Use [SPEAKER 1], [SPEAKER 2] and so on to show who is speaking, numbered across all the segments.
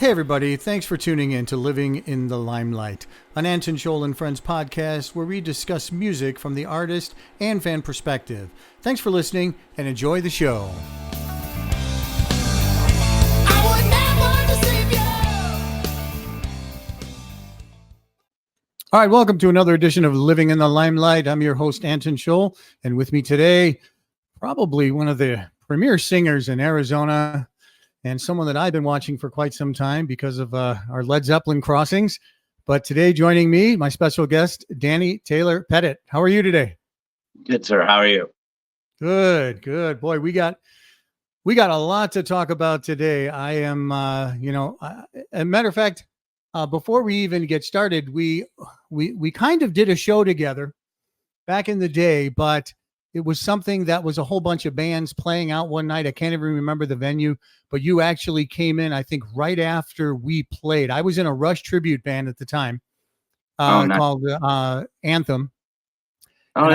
[SPEAKER 1] Hey everybody, thanks for tuning in to Living in the Limelight, an Anton Scholl and Friends podcast where we discuss music from the artist and fan perspective. Thanks for listening and enjoy the show. All right, welcome to another edition of Living in the Limelight. I'm your host, Anton Scholl, and with me today, probably one of the premier singers in Arizona, and someone that I've been watching for quite some time because of our Led Zeppelin crossings. But today joining me, my special guest, Danny Taylor Pettit. How are you today?
[SPEAKER 2] Good, sir. How are you?
[SPEAKER 1] Good, good. Boy, we got a lot to talk about today. I am, as a matter of fact, before we even get started, we kind of did a show together back in the day, but it was something that was a whole bunch of bands playing out one night. I can't even remember the venue, but you actually came in, I think, right after we played. I was in a Rush tribute band at the time
[SPEAKER 2] Nice.
[SPEAKER 1] called Anthem.
[SPEAKER 2] Oh,
[SPEAKER 1] And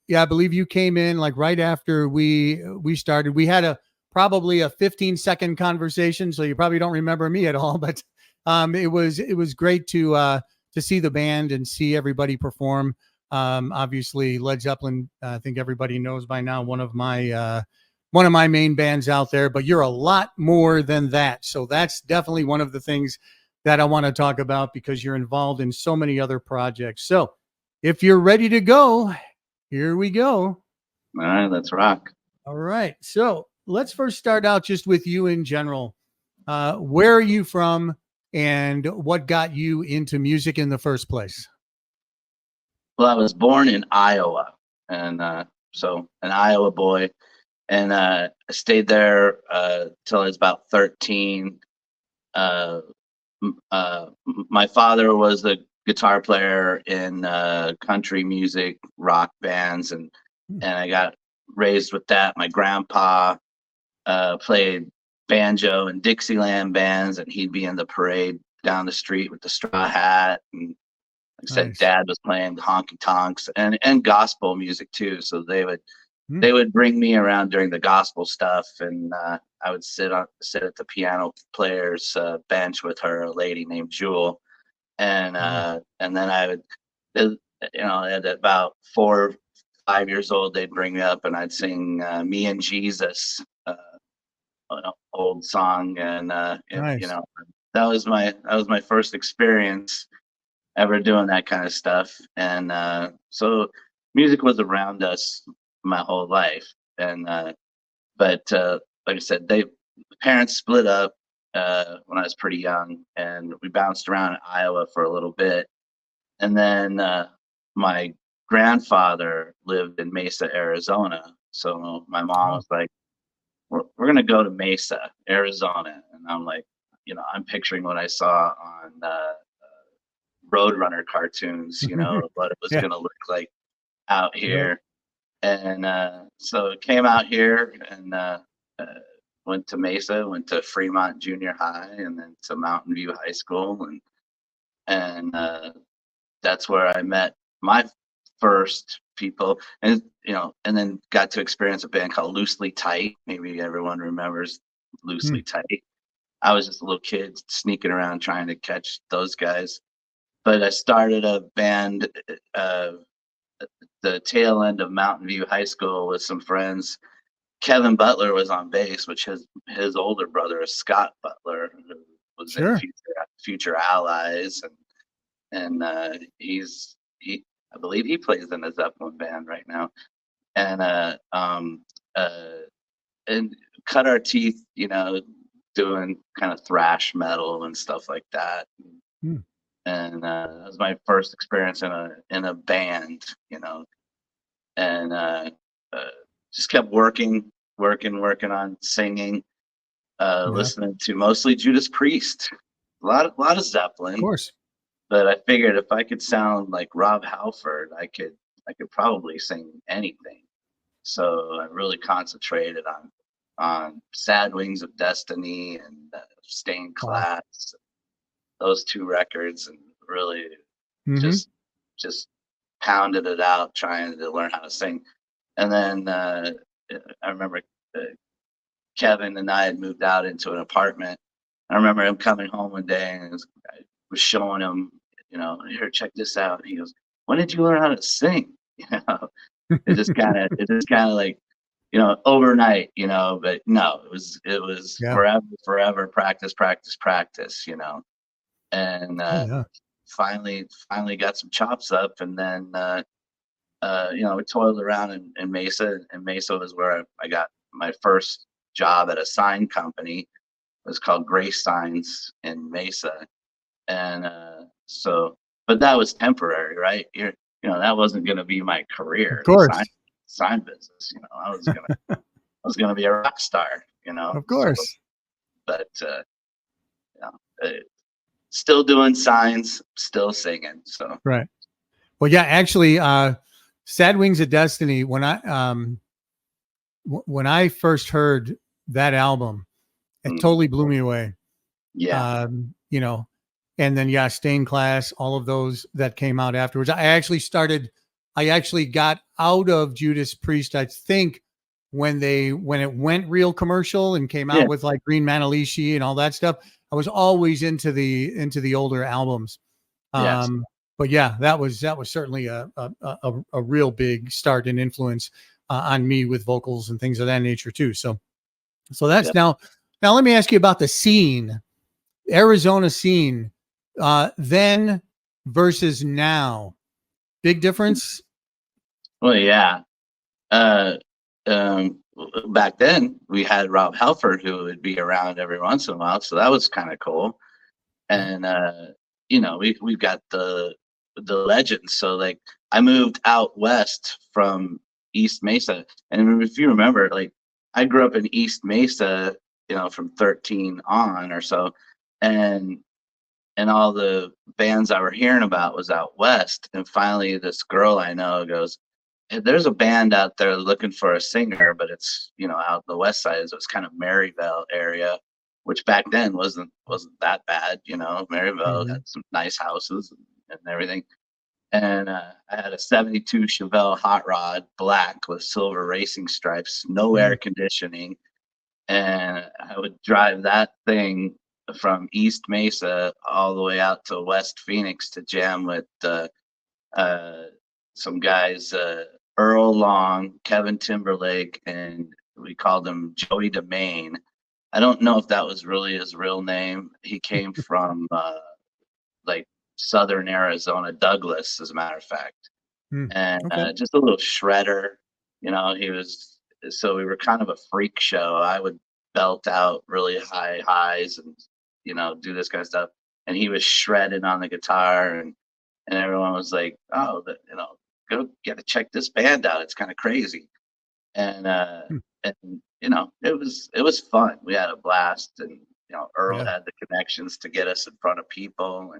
[SPEAKER 2] yeah.
[SPEAKER 1] I believe you came in like right after we started. We had probably a 15-second conversation, so you probably don't remember me at all, but it was great to see the band and see everybody perform. Obviously Led Zeppelin, I think everybody knows by now, one of my main bands out there, but you're a lot more than that. So that's definitely one of the things that I want to talk about because you're involved in so many other projects. So if you're ready to go, here we go.
[SPEAKER 2] All right, let's rock.
[SPEAKER 1] All right. So let's first start out just with you in general. Where are you from and what got you into music in the first place?
[SPEAKER 2] Well, I was born in Iowa, and so an Iowa boy, and I stayed there till I was about 13. My father was the guitar player in country music, rock bands, and I got raised with that. My grandpa played banjo and Dixieland bands, and he'd be in the parade down the street with the straw hat. And like I said,
[SPEAKER 1] Nice.
[SPEAKER 2] Dad was playing honky tonks and gospel music too. So they would bring me around during the gospel stuff, and I would sit at the piano player's bench with her, a lady named Jewel, and then I would, at about 4 or 5 years old, they'd bring me up and I'd sing "Me and Jesus," an old song, and
[SPEAKER 1] Nice.
[SPEAKER 2] that was my first experience ever doing that kind of stuff, and so music was around us my whole life, and but like I said, the parents split up when I was pretty young, and we bounced around in Iowa for a little bit, and then my grandfather lived in Mesa, Arizona, so my mom was like, we're going to go to Mesa, Arizona. And I'm like, I'm picturing what I saw on Roadrunner cartoons, what it was
[SPEAKER 1] Yeah.
[SPEAKER 2] going to look like out here. And so came out here and went to Mesa, went to Fremont Junior High, and then to Mountain View High School. And that's where I met my first people, and then got to experience a band called Loosely Tight. Maybe everyone remembers Loosely Tight. I was just a little kid sneaking around trying to catch those guys, but I started a band at the tail end of Mountain View High School with some friends. Kevin Butler was on bass, which his older brother is Scott Butler, who was in Future Allies, and I believe he plays in a Zeppelin band right now, and and cut our teeth, doing kind of thrash metal and stuff like that. And that was my first experience in a band, and just kept working on singing, listening to mostly Judas Priest, a lot of Zeppelin.
[SPEAKER 1] Of course.
[SPEAKER 2] But I figured if I could sound like Rob Halford, I could probably sing anything. So I really concentrated on Sad Wings of Destiny and Stained Class, those two records, and really just pounded it out trying to learn how to sing. And then I remember Kevin and I had moved out into an apartment I remember him coming home one day and I was showing him, here, check this out. And he goes, when did you learn how to sing? It just kind of like, overnight, but no, it was
[SPEAKER 1] Yeah.
[SPEAKER 2] forever practice, practice, practice, and
[SPEAKER 1] Oh yeah.
[SPEAKER 2] finally got some chops up, and then we toiled around in Mesa, and Mesa was where I got my first job at a sign company. It was called Grace Signs in Mesa, and but that was temporary, right? That wasn't going to be my
[SPEAKER 1] Of
[SPEAKER 2] career, the sign
[SPEAKER 1] course.
[SPEAKER 2] sign business. I was gonna be a rock star,
[SPEAKER 1] Of
[SPEAKER 2] So,
[SPEAKER 1] course.
[SPEAKER 2] but still doing signs, still singing. So
[SPEAKER 1] Right. Well, yeah, actually, Sad Wings of Destiny, when I first heard that album, it
[SPEAKER 2] mm,
[SPEAKER 1] totally blew me away.
[SPEAKER 2] yeah,
[SPEAKER 1] You know, and then yeah, Stained Class, all of those that came out afterwards. I actually got out of Judas Priest, I think, when it went real commercial and came
[SPEAKER 2] yeah,
[SPEAKER 1] out with like Green Manalishi and all that stuff. I was always into the older albums.
[SPEAKER 2] yes,
[SPEAKER 1] But yeah, that was certainly a real big start and influence on me with vocals and things of that nature too. So that's
[SPEAKER 2] yep.
[SPEAKER 1] now let me ask you about the scene, Arizona scene, then versus now. Big difference.
[SPEAKER 2] Well, yeah. Uh, Back then we had Rob Halford who would be around every once in a while, so that was kind of cool.
[SPEAKER 1] Yeah.
[SPEAKER 2] And we've got the legends. So like I moved out west from East Mesa, and if you remember, like I grew up in East Mesa, from 13 on or so, and all the bands I were hearing about was out west. And finally, this girl I know goes, "Hey, there's a band out there looking for a singer, but it's out the west side. So it's kind of Maryville area, which back then wasn't that bad. Maryville
[SPEAKER 1] Mhm.
[SPEAKER 2] had some nice houses and everything. And I had a '72 Chevelle hot rod, black with silver racing stripes, no air
[SPEAKER 1] Mm.
[SPEAKER 2] conditioning, and I would drive that thing from East Mesa all the way out to West Phoenix to jam with uh, some guys, Earl Long, Kevin Timberlake, and we called him Joey DeMaine. I don't know if that was really his real name. He came from like southern Arizona, Douglas, as a matter of fact,
[SPEAKER 1] Mm.
[SPEAKER 2] and
[SPEAKER 1] Okay.
[SPEAKER 2] just a little shredder. He was, so we were kind of a freak show. I would belt out really high highs and do this kind of stuff, and he was shredding on the guitar, and everyone was like, "Oh, go get to check this band out. It's kind of crazy." And
[SPEAKER 1] Hmm.
[SPEAKER 2] and it was fun. We had a blast, and Earl
[SPEAKER 1] Yeah.
[SPEAKER 2] had the connections to get us in front of people,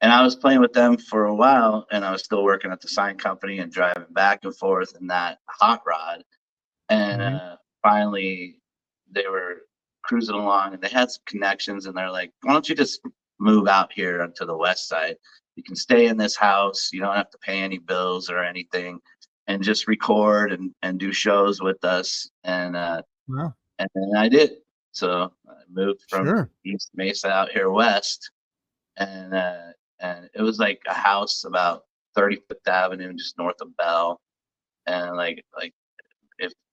[SPEAKER 2] and I was playing with them for a while, and I was still working at the sign company and driving back and forth in that hot rod. And
[SPEAKER 1] Hmm.
[SPEAKER 2] finally, they were cruising along, and they had some connections, and they're like, "Why don't you just move out here onto the west side? You can stay in this house. You don't have to pay any bills or anything, and just record and do shows with us."
[SPEAKER 1] Well,
[SPEAKER 2] And then I did. So I moved from
[SPEAKER 1] sure.
[SPEAKER 2] East Mesa out here west, and it was like a house about 35th Avenue, just north of Bell. And like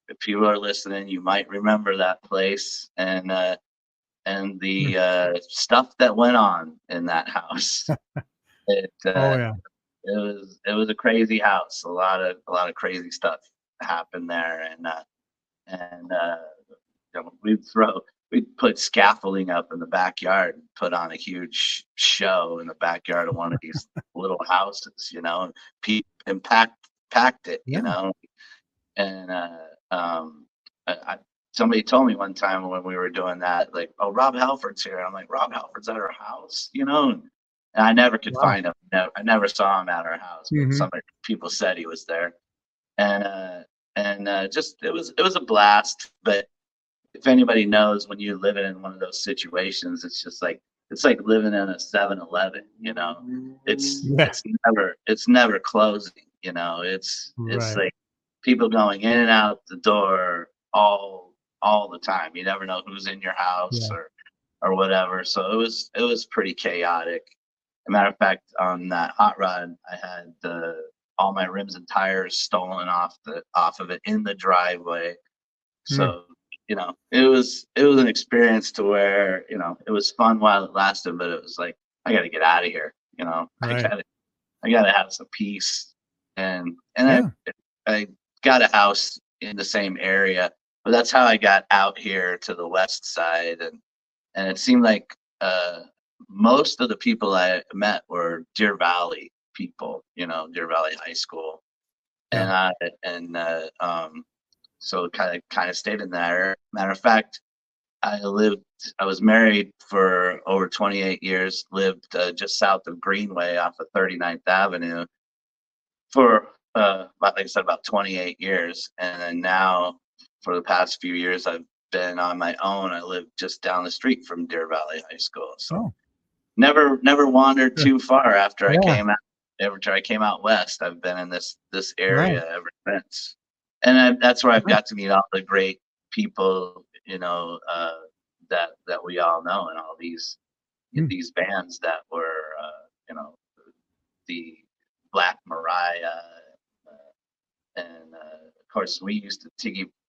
[SPEAKER 2] if people are listening, you might remember that place, and
[SPEAKER 1] Hmm.
[SPEAKER 2] the stuff that went on in that house. It
[SPEAKER 1] Oh
[SPEAKER 2] uh,
[SPEAKER 1] yeah.
[SPEAKER 2] it was a crazy house. A lot of crazy stuff happened there, and we'd put scaffolding up in the backyard and put on a huge show in the backyard of one of these little houses, and packed it,
[SPEAKER 1] Yeah.
[SPEAKER 2] and I somebody told me one time when we were doing that, like, "Oh, Rob Halford's here." I'm like, "Rob Halford's at our house," and I never could
[SPEAKER 1] Wow.
[SPEAKER 2] find him. No, I never saw him at our house, but
[SPEAKER 1] Hmm.
[SPEAKER 2] some people said he was there, and just it was a blast. But if anybody knows, when you're living in one of those situations, it's like living in a 7-Eleven. It's
[SPEAKER 1] Yeah.
[SPEAKER 2] it's it's never closing. It's
[SPEAKER 1] Right.
[SPEAKER 2] like people going in and out the door all the time. You never know who's in your house,
[SPEAKER 1] Yeah.
[SPEAKER 2] or whatever. So it was pretty chaotic. As a matter of fact, on that hot rod, I had all my rims and tires stolen off of it in the driveway.
[SPEAKER 1] Mm.
[SPEAKER 2] So, it was an experience to where, it was fun while it lasted, but it was like, I got to get out of here.
[SPEAKER 1] Right.
[SPEAKER 2] I got to have some peace. And
[SPEAKER 1] Yeah.
[SPEAKER 2] I got a house in the same area, but that's how I got out here to the west side. And it seemed like, most of the people I met were Deer Valley people, Deer Valley High School.
[SPEAKER 1] Yeah.
[SPEAKER 2] And so kind of stayed in that area. Matter of fact, I was married for over 28 years, lived just south of Greenway off of 39th Avenue for, like I said, about 28 years. And then now, for the past few years, I've been on my own. I live just down the street from Deer Valley High School. So
[SPEAKER 1] Oh,
[SPEAKER 2] never wandered
[SPEAKER 1] sure.
[SPEAKER 2] too far after I
[SPEAKER 1] Yeah.
[SPEAKER 2] came out. After I came out west, I've been in this
[SPEAKER 1] Right.
[SPEAKER 2] area ever since, and that's where I've
[SPEAKER 1] Right.
[SPEAKER 2] got to meet all the great people, that we all know, and all
[SPEAKER 1] Mm.
[SPEAKER 2] these bands that were, the Black Mariah, and of course we used to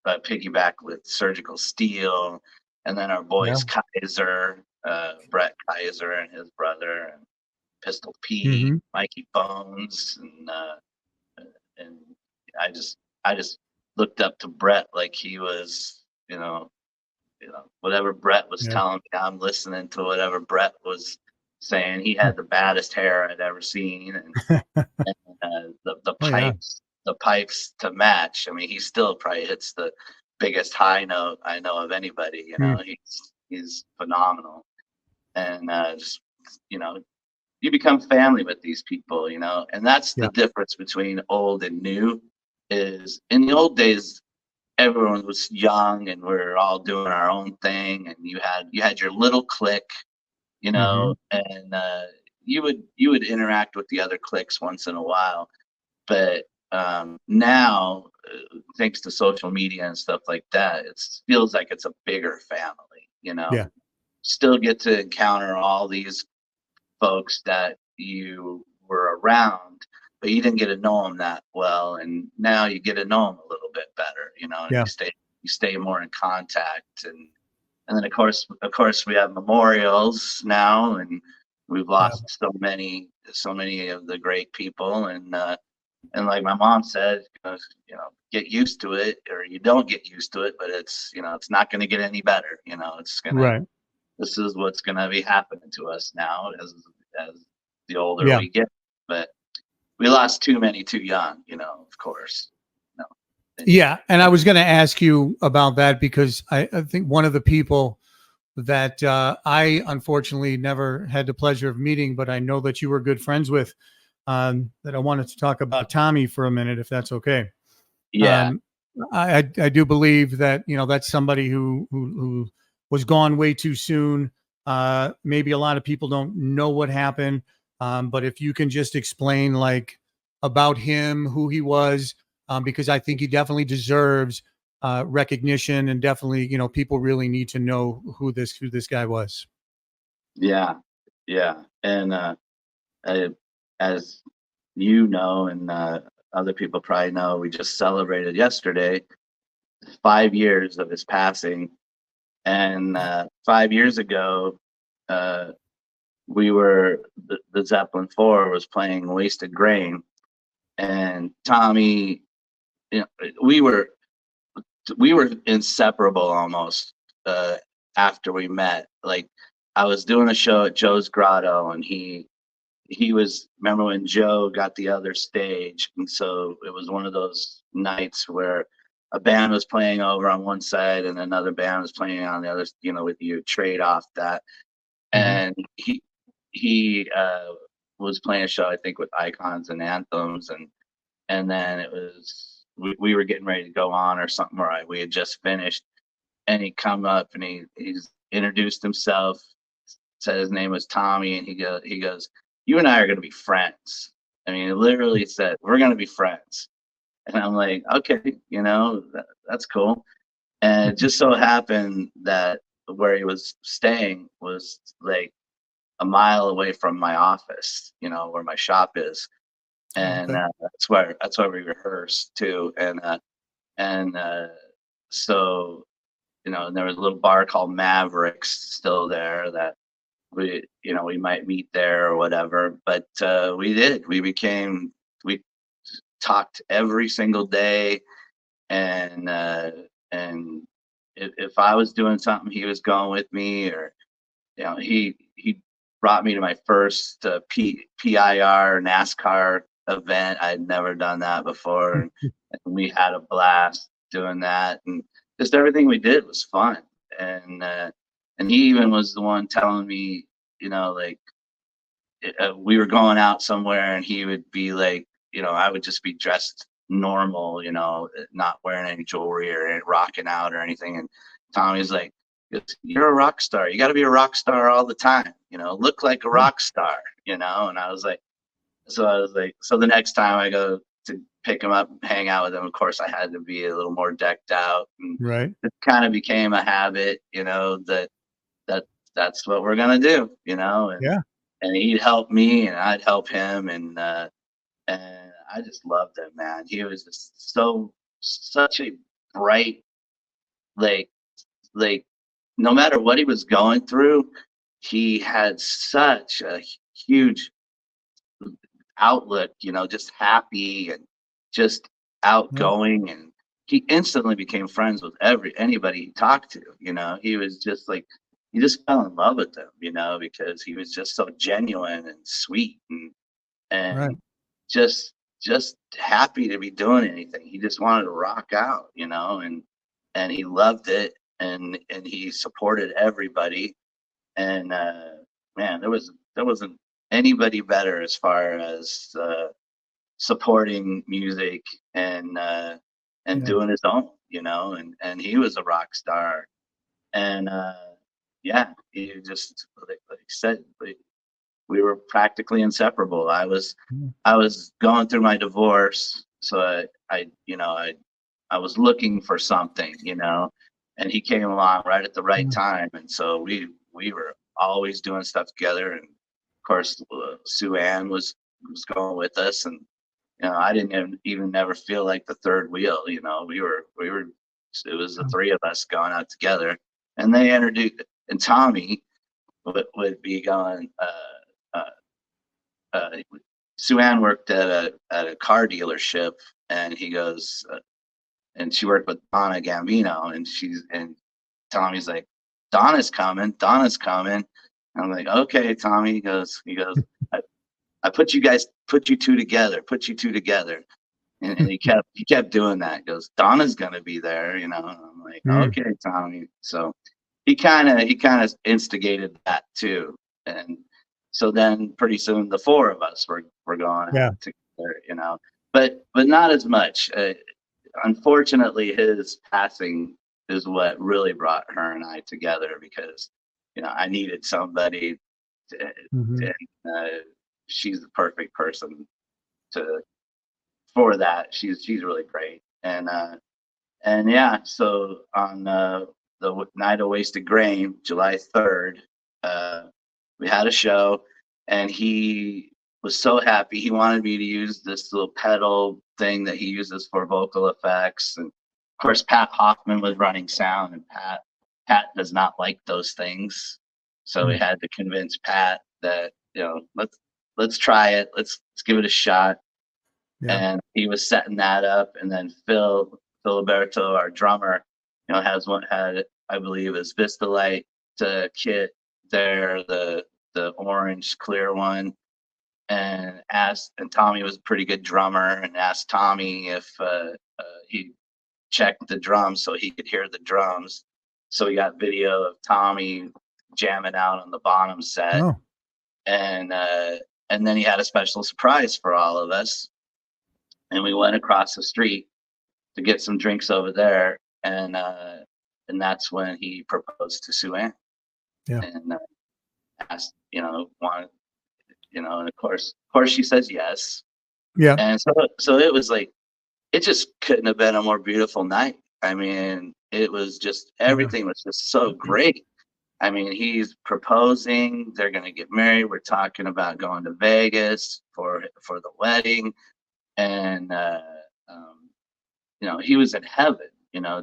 [SPEAKER 2] piggyback with Surgical Steel, and then our
[SPEAKER 1] Yeah.
[SPEAKER 2] boys Kaiser, Brett Kaiser and his brother, and Pistol Pete,
[SPEAKER 1] Hmm.
[SPEAKER 2] Mikey Bones, and I just looked up to Brett like he was, whatever Brett was
[SPEAKER 1] Yeah.
[SPEAKER 2] telling me, I'm listening to whatever Brett was saying. He had the baddest hair I'd ever seen, and the
[SPEAKER 1] Oh yeah.
[SPEAKER 2] pipes to match. I mean, he still probably hits the biggest high note I know of anybody.
[SPEAKER 1] Mm.
[SPEAKER 2] He's phenomenal, and just, you become family with these people, and that's the
[SPEAKER 1] Yeah.
[SPEAKER 2] difference between old and new. Is in the old days, everyone was young and we're all doing our own thing, and you had your little clique,
[SPEAKER 1] Hmm.
[SPEAKER 2] and you would interact with the other cliques once in a while. But now, thanks to social media and stuff like that, it feels like it's a bigger family.
[SPEAKER 1] Yeah.
[SPEAKER 2] Still get to encounter all these folks that you were around, but you didn't get to know them that well, and now you get to know them a little bit better, and
[SPEAKER 1] Yeah.
[SPEAKER 2] you stay more in contact, and then of course we have memorials now, and we've
[SPEAKER 1] Yeah.
[SPEAKER 2] lost so many of the great people, and like my mom said, get used to it, or you don't get used to it, but it's not going to get any better.
[SPEAKER 1] Right.
[SPEAKER 2] This is what's going to be happening to us now as the older
[SPEAKER 1] Yeah.
[SPEAKER 2] we get. But we lost too many too young, of course. No.
[SPEAKER 1] Yeah. And I was going to ask you about that because I think one of the people that I unfortunately never had the pleasure of meeting, but I know that you were good friends with, that I wanted to talk about Tommy for a minute, if that's okay.
[SPEAKER 2] Yeah.
[SPEAKER 1] Um, I do believe that, that's somebody who was gone way too soon. Maybe a lot of people don't know what happened. But if you can just explain like about him, who he was, because I think he definitely deserves recognition, and definitely, people really need to know who this guy was.
[SPEAKER 2] Yeah. Yeah. And I, as you know, and other people probably know, we just celebrated yesterday 5 years of his passing. And 5 years ago, uh, the Zeppelin 4 was playing Wasted Grain, and Tommy, you know, we were we were inseparable almost, uh, after we met. Like, I was doing a show at Joe's Grotto, and he was, remember when Joe got the other stage, and so it was one of those nights where a band was playing over on one side and another band was playing on the other, with you trade off that.
[SPEAKER 1] Hmm.
[SPEAKER 2] And he was playing a show, I think, with icons and anthems, and then it was, we were getting ready to go on or something, right? We had just finished, and he come up and he's introduced himself, said his name was Tommy, and he goes, "You and I are going to be friends." I mean, it literally said, "We're going to be friends." And I'm like, okay, that's cool. And it just so happened that where he was staying was like a mile away from my office, where my shop is. And
[SPEAKER 1] Okay.
[SPEAKER 2] that's where we rehearsed too. And so, and there was a little bar called Mavericks still there that we might meet there or whatever. But we talked every single day. And if I was doing something, he was going with me. Or he brought me to my first PIR NASCAR event. I'd never done that before, and we had a blast doing that. And just everything we did was fun. And he even was the one telling me, like, we were going out somewhere, and he would be like, I would just be dressed normal, not wearing any jewelry or rocking out or anything. And Tommy's like, "You're a rock star. You got to be a rock star all the time. Look like a rock star." And I was like, so the next time I go to pick him up and hang out with him, of course I had to be a little more decked out. And
[SPEAKER 1] Right.
[SPEAKER 2] it kind of became a habit, that that's what we're gonna do,
[SPEAKER 1] Yeah.
[SPEAKER 2] and he'd help me and I'd help him. And I just loved him, man. He was just such a bright, like like no matter what he was going through, he had such a huge outlook, just happy and just
[SPEAKER 1] Yeah.
[SPEAKER 2] outgoing. And he instantly became friends with anybody he talked to. He was just like, you just fell in love with him, because he was just so genuine and sweet, and
[SPEAKER 1] Right.
[SPEAKER 2] just happy to be doing anything. He just wanted to rock out, and he loved it. And he supported everybody. And man, there wasn't anybody better as far as supporting music and
[SPEAKER 1] Yeah.
[SPEAKER 2] doing his own, and he was a rock star. And yeah, he just, like I said, we were practically inseparable.
[SPEAKER 1] Yeah.
[SPEAKER 2] I was going through my divorce, so I was looking for something, and he came along right at the right
[SPEAKER 1] Yeah.
[SPEAKER 2] time. And so we were always doing stuff together. And of course, Sue Ann was going with us. And I didn't even never feel like the third wheel. We were it was the three of us going out together. And they introduced, and Tommy would be going. Uh, Sue Ann worked at a car dealership, and he goes, and she worked with Donna Gambino, and Tommy's like, Donna's coming. And I'm like, okay, Tommy. He goes, I put you two together, and he kept doing that. He goes, Donna's gonna be there, And I'm like,
[SPEAKER 1] Mm.
[SPEAKER 2] okay, Tommy. So he kind of instigated that too. And so then pretty soon the four of us were going
[SPEAKER 1] Yeah.
[SPEAKER 2] out together, but not as much. Unfortunately, his passing is what really brought her and I together, because I needed somebody to,
[SPEAKER 1] Hmm.
[SPEAKER 2] and she's the perfect person to for that. She's really great. And yeah, so on the night of Wasted Grain, July 3rd, uh, we had a show, and he was so happy. He wanted me to use this little pedal thing that he uses for vocal effects. And of course, Pat Hoffman was running sound, and Pat does not like those things. So we
[SPEAKER 1] Mm.
[SPEAKER 2] had to convince Pat that, let's try it. Let's give it a shot.
[SPEAKER 1] Yeah.
[SPEAKER 2] And he was setting that up. And then Filiberto, our drummer, had, I believe, his Vistalite kit there, the orange clear one. And Tommy was a pretty good drummer, and asked Tommy if he checked the drums so he could hear the drums. So we got video of Tommy jamming out on the bottom set.
[SPEAKER 1] Oh.
[SPEAKER 2] And then he had a special surprise for all of us. And we went across the street to get some drinks over there. And that's when he proposed to Sue Ann.
[SPEAKER 1] Yeah.
[SPEAKER 2] And asked, wanted, and of course she says yes.
[SPEAKER 1] Yeah.
[SPEAKER 2] And so it was like, it just couldn't have been a more beautiful night. I mean, it was just,
[SPEAKER 1] Yeah.
[SPEAKER 2] everything was just so great. I mean, he's proposing. They're going to get married. We're talking about going to Vegas for the wedding, and um, he was in heaven.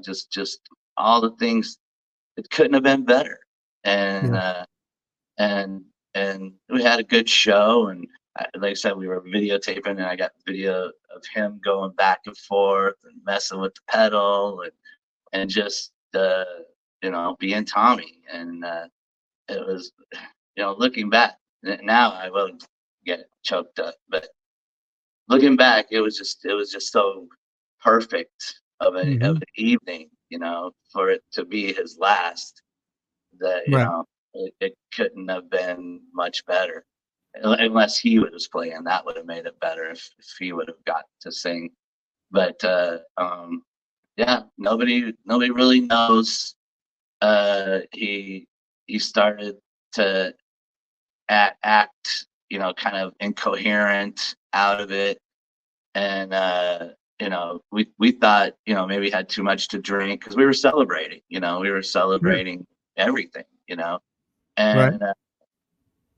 [SPEAKER 2] Just all the things. It couldn't have been better, and
[SPEAKER 1] Yeah.
[SPEAKER 2] and and we had a good show. And like I said, we were videotaping, and I got video of him going back and forth and messing with the pedal, and just being Tommy. And it was, looking back now, I will get choked up, but looking back, it was just so perfect of
[SPEAKER 1] Hmm.
[SPEAKER 2] an evening, for it to be his last. That
[SPEAKER 1] Right.
[SPEAKER 2] it couldn't have been much better, unless he was playing. That would have made it better if he would have got to sing. But yeah, nobody really knows. He started to act, kind of incoherent out of it. And we thought, maybe he had too much to drink, because we were celebrating. We were
[SPEAKER 1] Sure.
[SPEAKER 2] celebrating everything.
[SPEAKER 1] Right.
[SPEAKER 2] And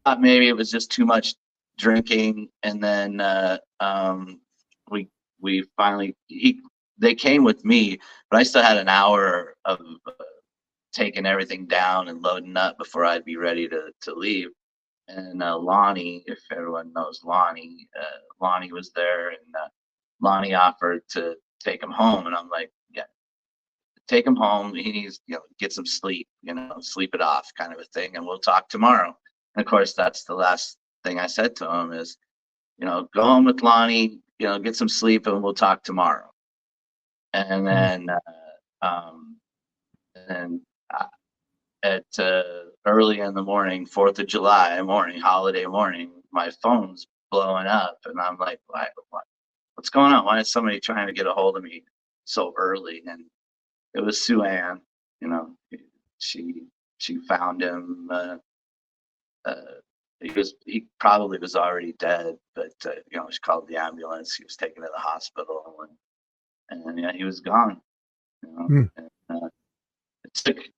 [SPEAKER 2] thought maybe it was just too much drinking. And then we finally they came with me, but I still had an hour of taking everything down and loading up before I'd be ready to leave. And Lonnie, if everyone knows Lonnie, Lonnie was there, and Lonnie offered to take him home, and I'm like, yeah, take him home. He needs, get some sleep, sleep it off, kind of a thing, and we'll talk tomorrow. And of course, that's the last thing I said to him is, go home with Lonnie, get some sleep, and we'll talk tomorrow. And
[SPEAKER 1] Mm.
[SPEAKER 2] then, and at early in the morning, 4th of July morning, holiday morning, my phone's blowing up, and I'm like, what's going on? Why is somebody trying to get a hold of me so early? And it was Sue Ann. You know, she she found him. Uh, he probably was already dead, but she called the ambulance. He was taken to the hospital, and yeah, he was gone.
[SPEAKER 1] Mm.
[SPEAKER 2] And,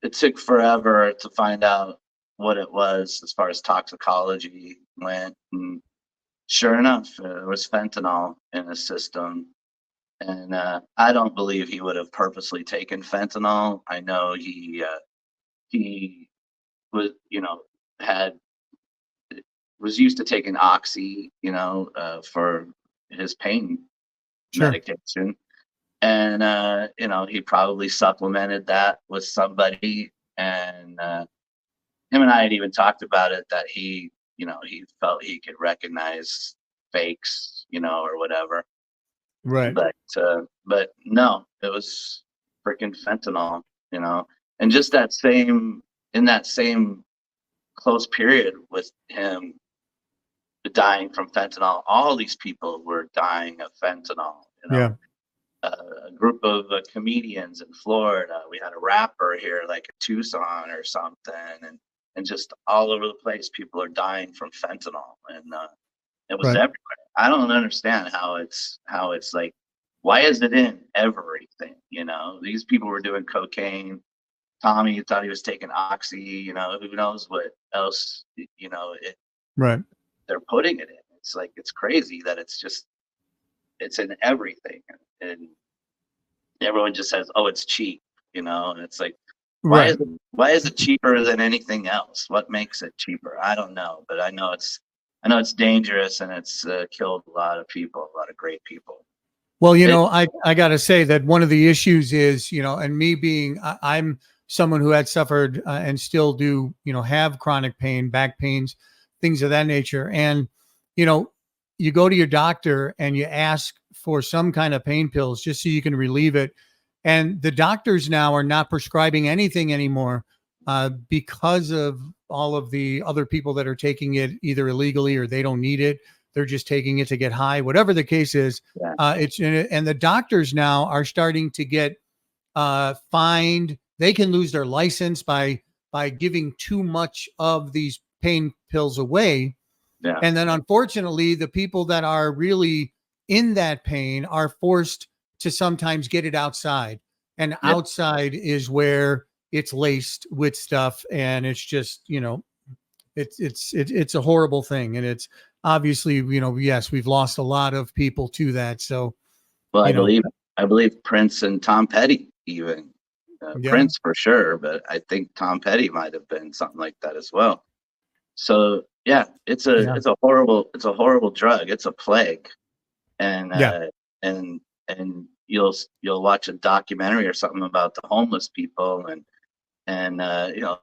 [SPEAKER 2] it took forever to find out what it was as far as toxicology went, and sure enough, it was fentanyl in his system. And I don't believe he would have purposely taken fentanyl. I know he was, had was used to taking oxy, for his pain
[SPEAKER 1] Sure.
[SPEAKER 2] medication. And he probably supplemented that with somebody. And him and I had even talked about it, that he felt he could recognize fakes, or whatever.
[SPEAKER 1] Right.
[SPEAKER 2] But no, it was freaking fentanyl, you know. And just that same in that same close period with him dying from fentanyl, all these people were dying of fentanyl,
[SPEAKER 1] Yeah.
[SPEAKER 2] a group of comedians in Florida. We had a rapper here, like a Tucson or something, and just all over the place, people are dying from fentanyl, and it was
[SPEAKER 1] Right.
[SPEAKER 2] everywhere. I don't understand how it's like, why is it in everything? These people were doing cocaine. Tommy thought he was taking oxy. Who knows what else?
[SPEAKER 1] Right.
[SPEAKER 2] They're putting it in. It's like, it's crazy that it's in everything, and everyone just says, "Oh, it's cheap," and it's like,
[SPEAKER 1] Right.
[SPEAKER 2] why is it cheaper than anything else? What makes it cheaper? I don't know, but I know it's dangerous, and it's killed a lot of people, a lot of great people.
[SPEAKER 1] Well,
[SPEAKER 2] It
[SPEAKER 1] I got to say that one of the issues is, and me being, I'm someone who had suffered and still do, have chronic pain, back pains, things of that nature. And, you know, you go to your doctor and you ask for some kind of pain pills just so you can relieve it. And the doctors now are not prescribing anything anymore because of all of the other people that are taking it either illegally or they don't need it. They're just taking it to get high, whatever the case is.
[SPEAKER 2] Yeah,
[SPEAKER 1] And the doctors now are starting to get fined. They can lose their license by giving too much of these pain pills away.
[SPEAKER 2] yeah,
[SPEAKER 1] And then unfortunately, the people that are really in that pain are forced to sometimes get it outside. And
[SPEAKER 2] yeah,
[SPEAKER 1] outside is where it's laced with stuff, and it's just, it's a horrible thing, and it's obviously, yes, we've lost a lot of people to that. So,
[SPEAKER 2] Well,
[SPEAKER 1] you know,
[SPEAKER 2] I believe Prince and Tom Petty even.
[SPEAKER 1] yeah,
[SPEAKER 2] Prince for sure, but I think Tom Petty might have been something like that as well. So yeah,
[SPEAKER 1] yeah,
[SPEAKER 2] it's a horrible drug. It's a plague, and
[SPEAKER 1] yeah,
[SPEAKER 2] and you'll watch a documentary or something about the homeless people, and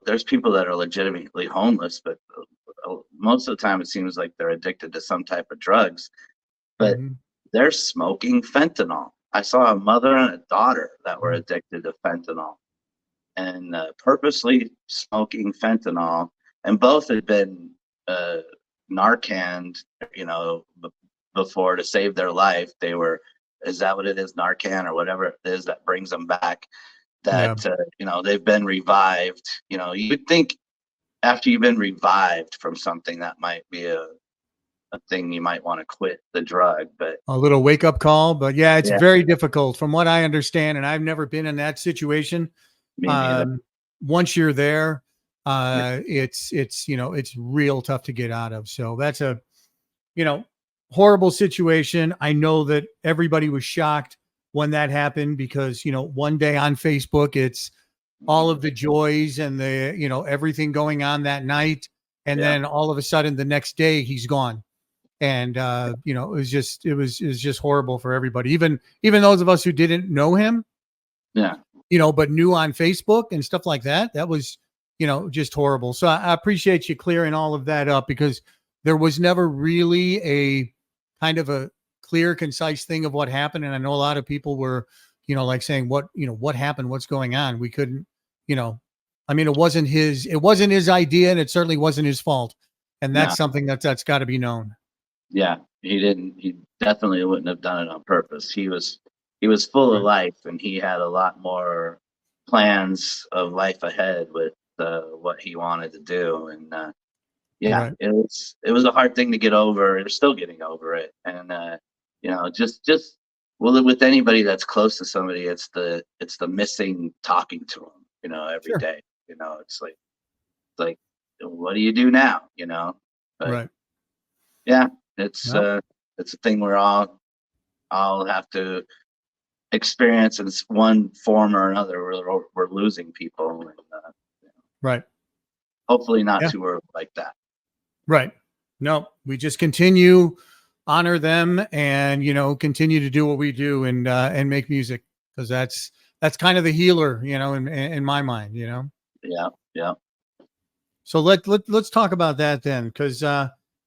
[SPEAKER 2] there's people that are legitimately homeless, but most of the time it seems like they're addicted to some type of drugs, but
[SPEAKER 1] hmm,
[SPEAKER 2] they're smoking fentanyl. I saw a mother and a daughter that were
[SPEAKER 1] right,
[SPEAKER 2] addicted to fentanyl and purposely smoking fentanyl, and both had been uh, Narcaned, before to save their life. They were, is that what it is, Narcan or whatever it is that brings them back?
[SPEAKER 1] yeah.
[SPEAKER 2] That they've been revived. You would think after you've been revived from something that might be a thing you might want to quit the drug, but
[SPEAKER 1] A little wake up call, but yeah, it's
[SPEAKER 2] yeah,
[SPEAKER 1] very difficult from what I understand, and I've never been in that situation.
[SPEAKER 2] me neither.
[SPEAKER 1] Um, Once you're there,
[SPEAKER 2] Yeah,
[SPEAKER 1] it's real tough to get out of. So that's a, you know, horrible situation. I know that everybody was shocked when that happened because, one day on Facebook, it's all of the joys and the, everything going on that night. And
[SPEAKER 2] yeah,
[SPEAKER 1] then all of a sudden the next day he's gone. And, it was just horrible for everybody. Even those of us who didn't know him,
[SPEAKER 2] yeah,
[SPEAKER 1] but knew on Facebook and stuff like that. That was, just horrible. So I appreciate you clearing all of that up because there was never really a kind of a clear, concise thing of what happened. And I know a lot of people were, like saying what happened, what's going on. We couldn't, you know, I mean, it wasn't his idea and it certainly wasn't his fault. And
[SPEAKER 2] no,
[SPEAKER 1] that's something that's got to be known.
[SPEAKER 2] yeah. He definitely wouldn't have done it on purpose. He was full of
[SPEAKER 1] Right.
[SPEAKER 2] life, and he had a lot more plans of life ahead with what he wanted to do, and yeah,
[SPEAKER 1] Right.
[SPEAKER 2] it was a hard thing to get over. You're still getting over it, and just well, with anybody that's close to somebody, it's the missing talking to them, every
[SPEAKER 1] Sure.
[SPEAKER 2] day. It's like what do you do now? But
[SPEAKER 1] Right.
[SPEAKER 2] yeah, it's
[SPEAKER 1] Well,
[SPEAKER 2] uh, it's a thing we're all have to experience in one form or another. We're losing people, and
[SPEAKER 1] right.
[SPEAKER 2] hopefully not
[SPEAKER 1] Yeah.
[SPEAKER 2] too early like that.
[SPEAKER 1] Right. No, we just continue, honor them, and continue to do what we do and make music because that's kind of the healer, in my mind.
[SPEAKER 2] Yeah, yeah,
[SPEAKER 1] So let's talk about that then, because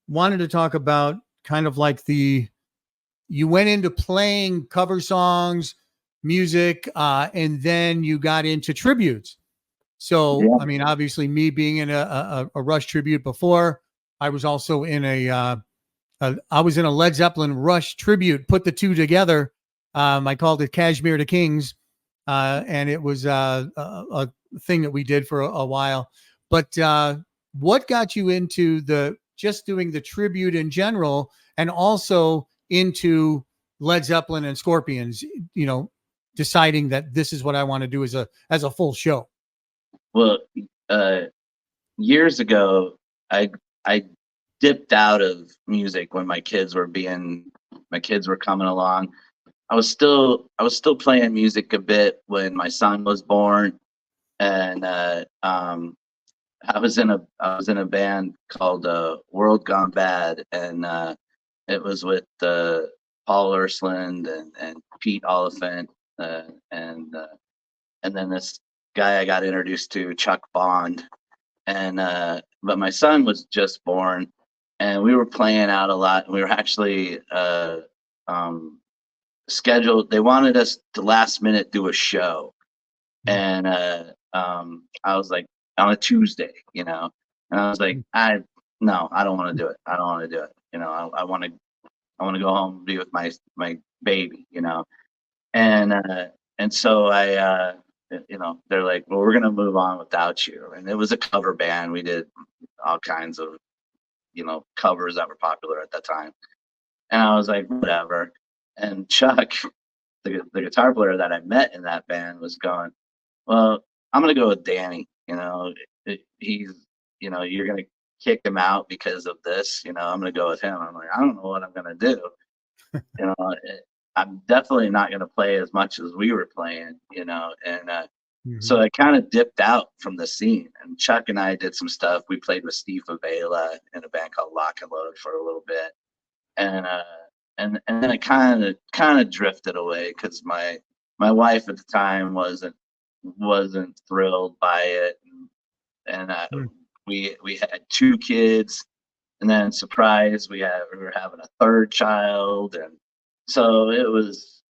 [SPEAKER 1] wanted to talk about kind of like you went into playing cover songs, music, and then you got into tributes. So,
[SPEAKER 2] yeah.
[SPEAKER 1] I mean, obviously, me being in a Rush tribute before, I was also in I was in a Led Zeppelin Rush tribute. Put the two together. I called it Kashmir to Kings, and it was a thing that we did for a while. But what got you into the just doing the tribute in general, and also into Led Zeppelin and Scorpions? Deciding that this is what I want to do as a full show.
[SPEAKER 2] Well, uh, years ago, I dipped out of music when my kids were coming along. I was still playing music a bit when my son was born, and I was in a band called World Gone Bad, and it was with Paul Ursland and Pete Oliphant, and then this guy I got introduced to, Chuck Bond, and but my son was just born, and we were playing out a lot. We were actually um, scheduled. They wanted us to last minute do a show, and I was like on a Tuesday, and I was like, no, I don't want to do it. I don't want to do it. I want to go home and be with my baby, and so they're like, well, we're gonna move on without you. And it was a cover band. We did all kinds of covers that were popular at that time. And I was like, whatever. And Chuck, the guitar player that I met in that band, was going, well, I'm gonna go with Danny. He's, you're gonna kick him out because of this. I'm gonna go with him. I'm like, I don't know what I'm gonna do. You know, I'm definitely not gonna play as much as we were playing. And
[SPEAKER 1] Mhm.
[SPEAKER 2] so I kind of dipped out from the scene. And Chuck and I did some stuff. We played with Steve Avila in a band called Lock and Load for a little bit, and and then it kind of drifted away because my wife at the time wasn't thrilled by it, and
[SPEAKER 1] Mm.
[SPEAKER 2] we had two kids, and then surprise we were having a third child, and so it was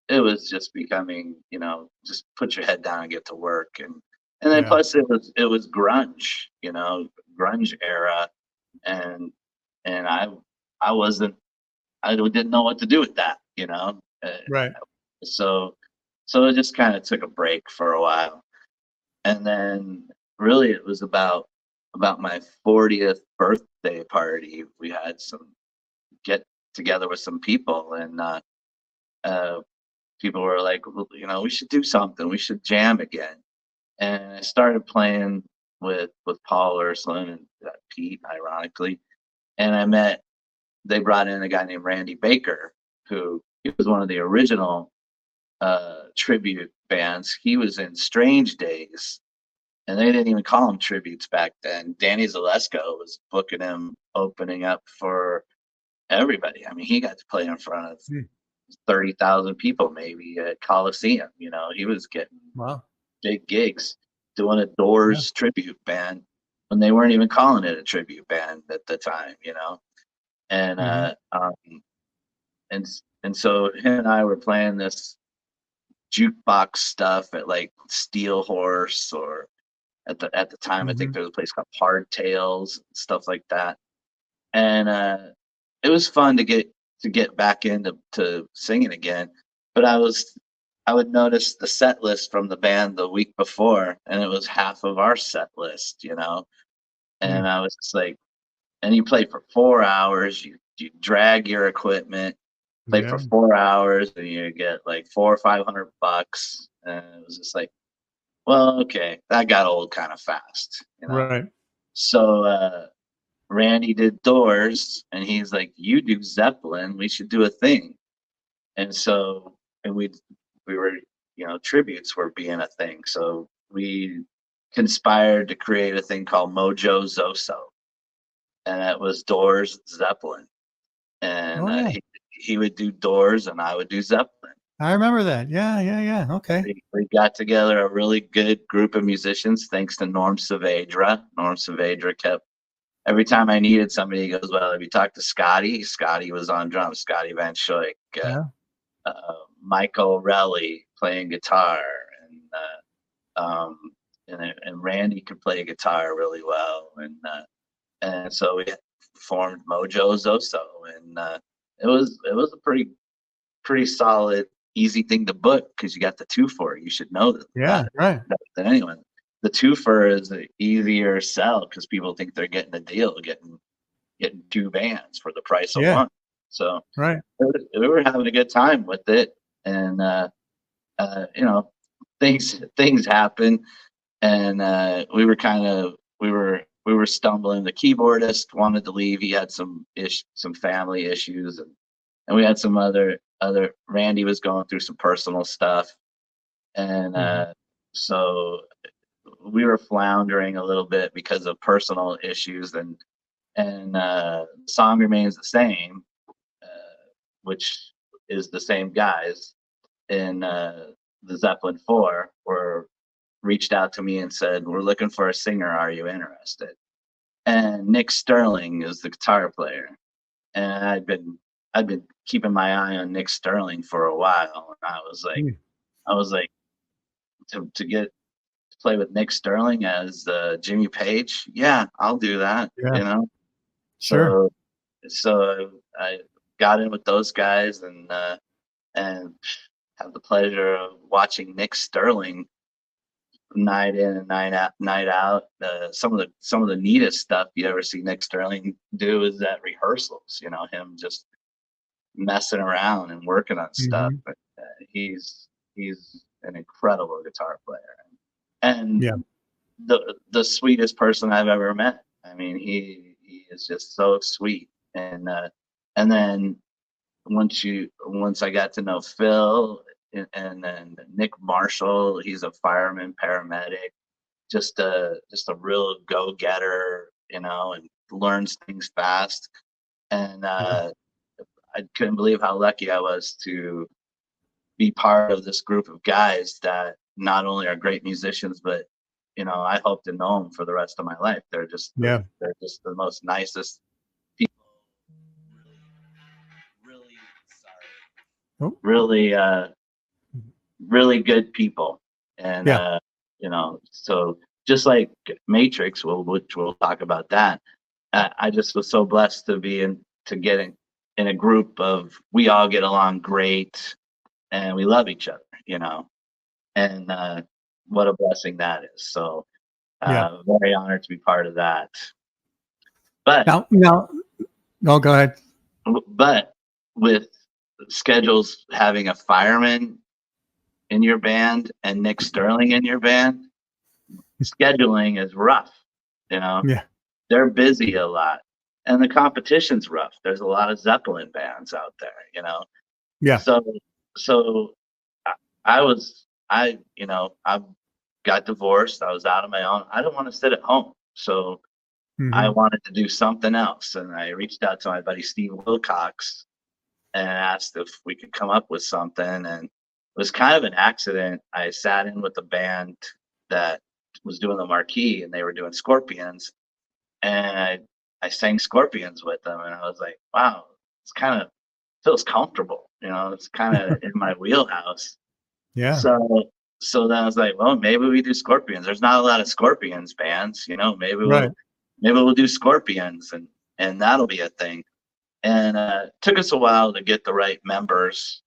[SPEAKER 2] just becoming, just put your head down and get to work, and then
[SPEAKER 1] Yeah.
[SPEAKER 2] plus it was grunge, grunge era, and and I wasn't I didn't know what to do with that.
[SPEAKER 1] Right.
[SPEAKER 2] So so it just kind of took a break for a while, and then really it was about my 40th birthday party. We had some get together with some people, and uh, people were like, well, we should do something. We should jam again. And I started playing with Paul Ursland and Pete, ironically. And they brought in a guy named Randy Baker, who he was one of the original tribute bands. He was in Strange Days, and they didn't even call him tributes back then. Danny Zalesko was booking him, opening up for everybody. I mean, he got to play in front of
[SPEAKER 1] Mm.
[SPEAKER 2] 30,000 people maybe at Coliseum. He was getting
[SPEAKER 1] Wow.
[SPEAKER 2] big gigs doing a
[SPEAKER 1] Yeah.
[SPEAKER 2] Doors tribute band when they weren't even calling it a tribute band at the time. And
[SPEAKER 1] Mhm.
[SPEAKER 2] and and so him and I were playing this jukebox stuff at like Steel Horse, or at the time I think
[SPEAKER 1] Mhm.
[SPEAKER 2] there was a place called Hardtails, stuff like that. And it was fun to get back into singing again. But I would notice the set list from the band the week before, and it was half of our set list.
[SPEAKER 1] Mm.
[SPEAKER 2] And I was just like, and you play for 4 hours, you drag your equipment, play for
[SPEAKER 1] Yeah.
[SPEAKER 2] 4 hours, and you get like $400 or $500. And it was just like, well, okay, that got old kind of fast.
[SPEAKER 1] Right.
[SPEAKER 2] So Randy did Doors, and he's like, "You do Zeppelin. We should do a thing." And so, and we were, tributes were being a thing. So we conspired to create a thing called Mojo Zoso, and that was Doors Zeppelin, and
[SPEAKER 1] Oh yeah.
[SPEAKER 2] he would do Doors, and I would do Zeppelin.
[SPEAKER 1] I remember that. Yeah. Yeah. Yeah. Okay.
[SPEAKER 2] We got together a really good group of musicians, thanks to Norm Saavedra. Norm Saavedra kept every time I needed somebody, he goes, "Well, have you talked to Scotty?" Scotty was on drums, Scotty Van Schoik,
[SPEAKER 1] Yeah.
[SPEAKER 2] Michael Relly playing guitar, and and Randy could play guitar really well, and so we formed Mojo Zoso, and it was a pretty solid, easy thing to book because you got the two for it. You should know
[SPEAKER 1] Yeah.
[SPEAKER 2] that
[SPEAKER 1] Right.
[SPEAKER 2] better than anyone. The twofer is an easier sell because people think they're getting a deal, getting two bands for the price of
[SPEAKER 1] Yeah.
[SPEAKER 2] one. So
[SPEAKER 1] Right.
[SPEAKER 2] we were having a good time with it, and uh, you know, things happen, and we were stumbling. The keyboardist wanted to leave. He had some family issues, and we had some other. Randy was going through some personal stuff, and
[SPEAKER 1] Mhm.
[SPEAKER 2] so we were floundering a little bit because of personal issues, and the song remains the same, which is the same guys in the Zeppelin 4 were reached out to me and said, "We're looking for a singer. Are you interested?" And Nick Sterling is the guitar player, and I'd been keeping my eye on Nick Sterling for a while, and
[SPEAKER 1] Mm.
[SPEAKER 2] I was like, to get to play with Nick Sterling as Jimmy Page, yeah, I'll do that.
[SPEAKER 1] Yeah. Sure.
[SPEAKER 2] So I got in with those guys, and have the pleasure of watching Nick Sterling night in and night out. Some of the neatest stuff you ever see Nick Sterling do is at rehearsals. Him just messing around and working on stuff.
[SPEAKER 1] Mhm.
[SPEAKER 2] But he's an incredible guitar player. and
[SPEAKER 1] Yeah.
[SPEAKER 2] the sweetest person I've ever met. I mean, he is just so sweet. And then once I got to know Phil and then Nick Marshall, he's a fireman paramedic, just a real go getter, and learns things fast. And I couldn't believe how lucky I was to be part of this group of guys that not only are great musicians, but I hope to know them for the rest of my life.
[SPEAKER 1] Yeah.
[SPEAKER 2] They're just the most nicest people. Really, really sorry.
[SPEAKER 1] Oh,
[SPEAKER 2] Really, really good people. And
[SPEAKER 1] yeah.
[SPEAKER 2] so just like Matrix, which we'll talk about that. I just was so blessed to be to get in a group of, we all get along great and we love each other, and what a blessing that is. So
[SPEAKER 1] Yeah.
[SPEAKER 2] very honored to be part of that. But
[SPEAKER 1] Now, no, go ahead.
[SPEAKER 2] but with schedules, having a fireman in your band and Nick Sterling in your band, scheduling is rough.
[SPEAKER 1] Yeah.
[SPEAKER 2] They're busy a lot, and the competition's rough. There's a lot of Zeppelin bands out there.
[SPEAKER 1] Yeah.
[SPEAKER 2] So I, I got divorced. I was out on my own. I didn't want to sit at home, so I
[SPEAKER 1] Hmm.
[SPEAKER 2] wanted to do something else. And I reached out to my buddy Steve Wilcox and asked if we could come up with something. And it was kind of an accident. I sat in with a band that was doing the Marquee, and they were doing Scorpions, and I sang Scorpions with them, and I was like, wow, it's kind of feels comfortable. It's kind of in my wheelhouse.
[SPEAKER 1] Yeah.
[SPEAKER 2] So then I was like, well, maybe we do Scorpions. There's not a lot of Scorpions bands,
[SPEAKER 1] Right.
[SPEAKER 2] maybe we'll do Scorpions, and that'll be a thing. And it took us a while to get the right members.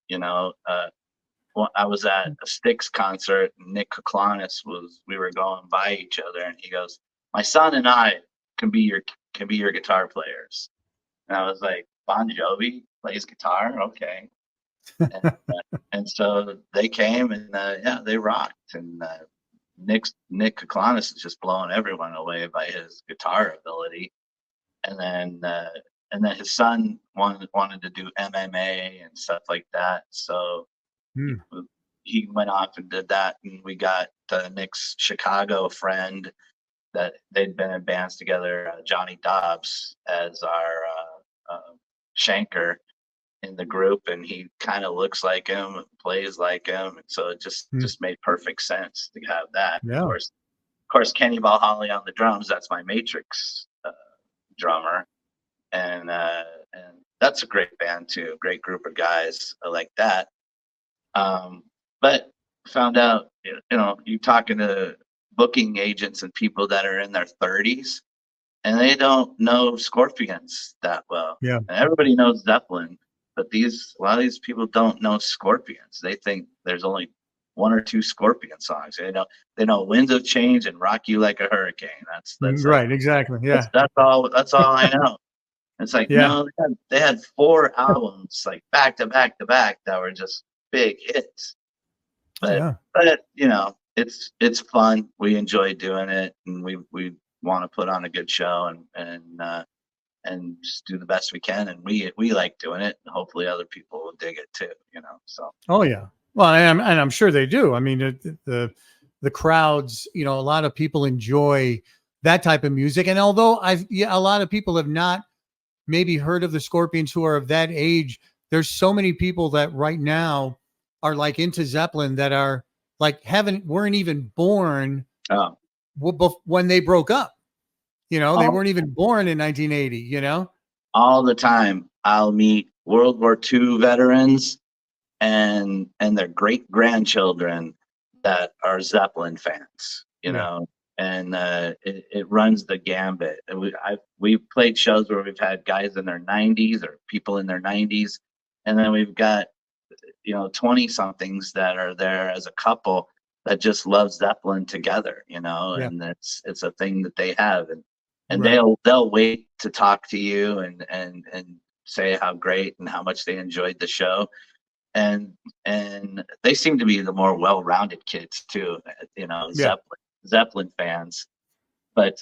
[SPEAKER 2] I was at a Styx concert, and Nick Koklanis we were going by each other, and he goes, my son and I can be your guitar players. And I was like, Bon Jovi plays guitar? Okay. And so they came, and yeah, they rocked. And Nick Koklanis is just blowing everyone away by his guitar ability. And then his son wanted to do MMA and stuff like that. So
[SPEAKER 1] Hmm.
[SPEAKER 2] he went off and did that, and we got Nick's Chicago friend that they'd been in bands together, Johnny Dobbs, as our shanker in the group, and he kind of looks like him, plays like him, and so it just
[SPEAKER 1] Hmm.
[SPEAKER 2] just made perfect sense to have that.
[SPEAKER 1] Yeah.
[SPEAKER 2] Of course, Kenny Valhalla on the drums. That's my Matrix drummer, and that's a great band too. Great group of guys. I like that. But found out, you talking to booking agents and people that are in their 30s, and they don't know Scorpions that well.
[SPEAKER 1] Yeah.
[SPEAKER 2] And everybody knows Zeppelin, but a lot of these people don't know Scorpions. They think there's only one or two Scorpion songs. They know Winds of Change and Rock You Like a Hurricane. That's like
[SPEAKER 1] Right. Exactly.
[SPEAKER 2] that's
[SPEAKER 1] Yeah.
[SPEAKER 2] that's all I know. It's like,
[SPEAKER 1] Yeah.
[SPEAKER 2] no, they had 4 albums like back to back to back that were just big hits. But
[SPEAKER 1] Yeah.
[SPEAKER 2] it's fun. We enjoy doing it, and we want to put on a good show, and just do the best we can, and we like doing it, and hopefully other people will dig it too. So
[SPEAKER 1] Oh yeah. Well, and I'm sure they do. I mean, the crowds, a lot of people enjoy that type of music. And although a lot of people have not maybe heard of the Scorpions who are of that age, there's so many people that right now are like into Zeppelin that are like weren't even born
[SPEAKER 2] oh,
[SPEAKER 1] when they broke up. They
[SPEAKER 2] all,
[SPEAKER 1] weren't even born in 1980.
[SPEAKER 2] all the time I'll meet World War II veterans and their great grandchildren that are Zeppelin fans,
[SPEAKER 1] Yeah.
[SPEAKER 2] and it runs the gambit. And we've played shows where we've had guys in their 90s or people in their 90s, and then we've got 20 somethings that are there as a couple that just love Zeppelin together,
[SPEAKER 1] Yeah.
[SPEAKER 2] and it's a thing that they have, and
[SPEAKER 1] Right.
[SPEAKER 2] they'll wait to talk to you and say how great and how much they enjoyed the show, and they seem to be the more well-rounded kids too.
[SPEAKER 1] Yeah.
[SPEAKER 2] Zeppelin Zeppelin fans. But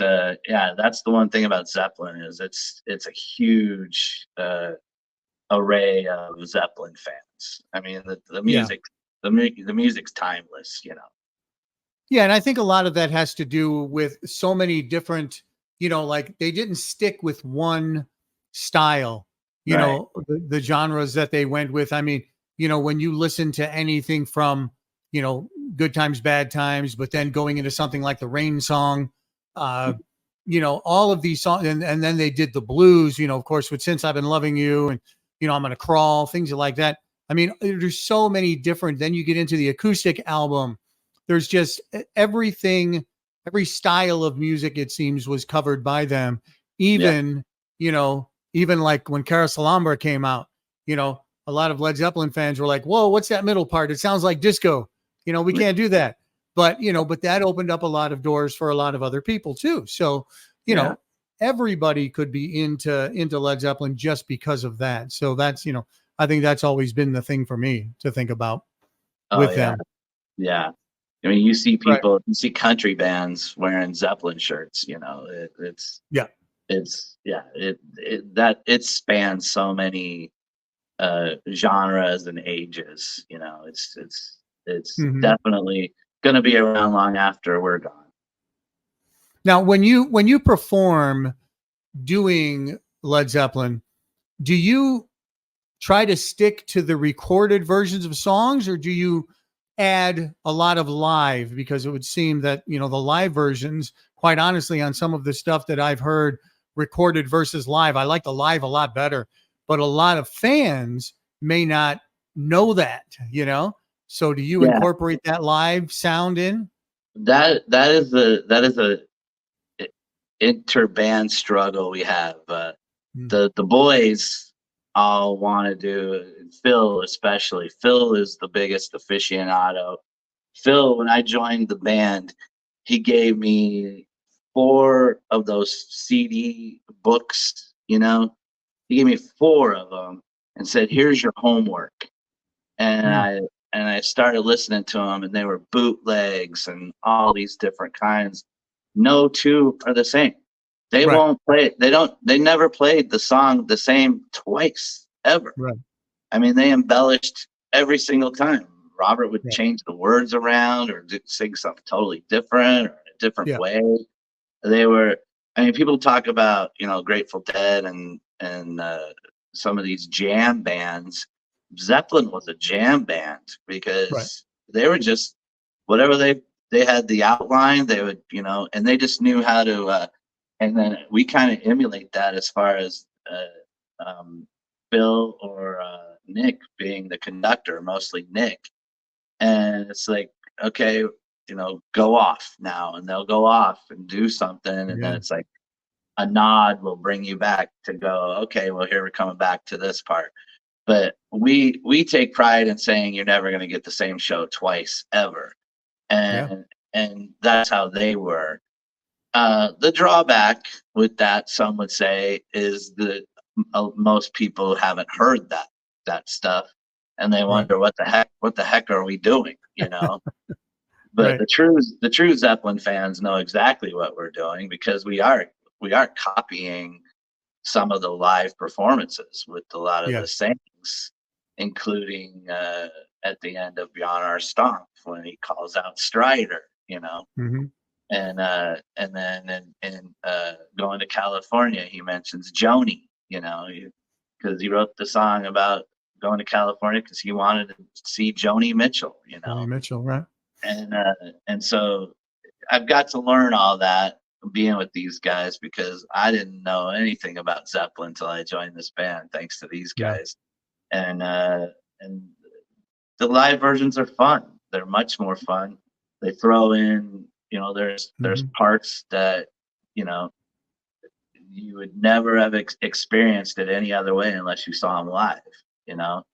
[SPEAKER 2] yeah, that's the one thing about Zeppelin is it's a huge array of Zeppelin fans. I mean, the
[SPEAKER 1] Yeah.
[SPEAKER 2] music, the music's timeless, you know.
[SPEAKER 1] Yeah, and I think a lot of that has to do with so many different, like they didn't stick with one style,
[SPEAKER 2] Right.
[SPEAKER 1] the genres that they went with. I mean, when you listen to anything from, Good Times, Bad Times, but then going into something like the Rain Song, uh, all of these songs, and then they did the blues, of course, with Since I've Been Loving You, and, I'm Gonna Crawl, things like that. I mean, there's so many different, then you get into the acoustic album. There's just everything, every style of music, it seems, was covered by them.
[SPEAKER 2] Yeah.
[SPEAKER 1] Even like when Carousel Alhambra came out, a lot of Led Zeppelin fans were like, whoa, what's that middle part? It sounds like disco. We can't do that. But that opened up a lot of doors for a lot of other people too. So,
[SPEAKER 2] Yeah.
[SPEAKER 1] everybody could be into Led Zeppelin just because of that. So that's, I think that's always been the thing for me to think about
[SPEAKER 2] Oh
[SPEAKER 1] with
[SPEAKER 2] yeah.
[SPEAKER 1] them.
[SPEAKER 2] Yeah. I mean, you see
[SPEAKER 1] Right.
[SPEAKER 2] people, you see country bands wearing Zeppelin shirts. You know,
[SPEAKER 1] Yeah.
[SPEAKER 2] yeah, that it spans so many genres and ages. You know, it's
[SPEAKER 1] Mhm.
[SPEAKER 2] definitely going to be around long after we're gone.
[SPEAKER 1] Now, when you perform doing Led Zeppelin, do you try to stick to the recorded versions of songs, or do you add a lot of live? Because it would seem that, the live versions, quite honestly, on some of the stuff that I've heard recorded versus live, I like the live a lot better, but a lot of fans may not know that. So do you
[SPEAKER 2] Yeah,
[SPEAKER 1] incorporate that live sound in?
[SPEAKER 2] that is a interband struggle we have.
[SPEAKER 1] Mm.
[SPEAKER 2] The boys all want to do, Phil especially. Phil is the biggest aficionado. Phil, when I joined the band, he gave me 4 of those CD books. He gave me 4 of them and said, "Here's your homework." And
[SPEAKER 1] Mm.
[SPEAKER 2] I started listening to them, and they were bootlegs and all these different kinds. No two are the same. They
[SPEAKER 1] Right.
[SPEAKER 2] won't play. They never played the song the same twice ever.
[SPEAKER 1] Right.
[SPEAKER 2] I mean, they embellished every single time. Robert would
[SPEAKER 1] Yeah.
[SPEAKER 2] change the words around or sing something totally different or in a different
[SPEAKER 1] Yeah.
[SPEAKER 2] way. They were. I mean, people talk about Grateful Dead and some of these jam bands. Zeppelin was a jam band
[SPEAKER 1] Right.
[SPEAKER 2] because they were just whatever they had the outline. They would and they just knew how to. And then we kind of emulate that as far as Bill or Nick being the conductor, mostly Nick. And it's like, okay, go off now, and they'll go off and do something, and then
[SPEAKER 1] Yeah.
[SPEAKER 2] it's like a nod will bring you back to go, okay, well, here we're coming back to this part. But we take pride in saying you're never going to get the same show twice ever,
[SPEAKER 1] Yeah.
[SPEAKER 2] and that's how they were. The drawback with that, some would say, is that most people haven't heard that stuff, and they
[SPEAKER 1] Right.
[SPEAKER 2] wonder what the heck are we doing, you know? But
[SPEAKER 1] Right.
[SPEAKER 2] the true Zeppelin fans know exactly what we're doing because we are copying some of the live performances with a lot of the
[SPEAKER 1] Yes.
[SPEAKER 2] sayings, including at the end of Beyond Our Stomp when he calls out Strider.
[SPEAKER 1] Hmm.
[SPEAKER 2] And then going to California, he mentions Joni, because he wrote the song about going to California because he wanted to see Joni Mitchell.
[SPEAKER 1] Joni Mitchell. Right.
[SPEAKER 2] And so I've got to learn all that being with these guys because I didn't know anything about Zeppelin until I joined this band, thanks to these
[SPEAKER 1] Yeah.
[SPEAKER 2] guys. And the live versions are fun. They're much more fun. They throw in, there's
[SPEAKER 1] Hmm.
[SPEAKER 2] parts that you know you would never have experienced it any other way unless you saw them live. You know,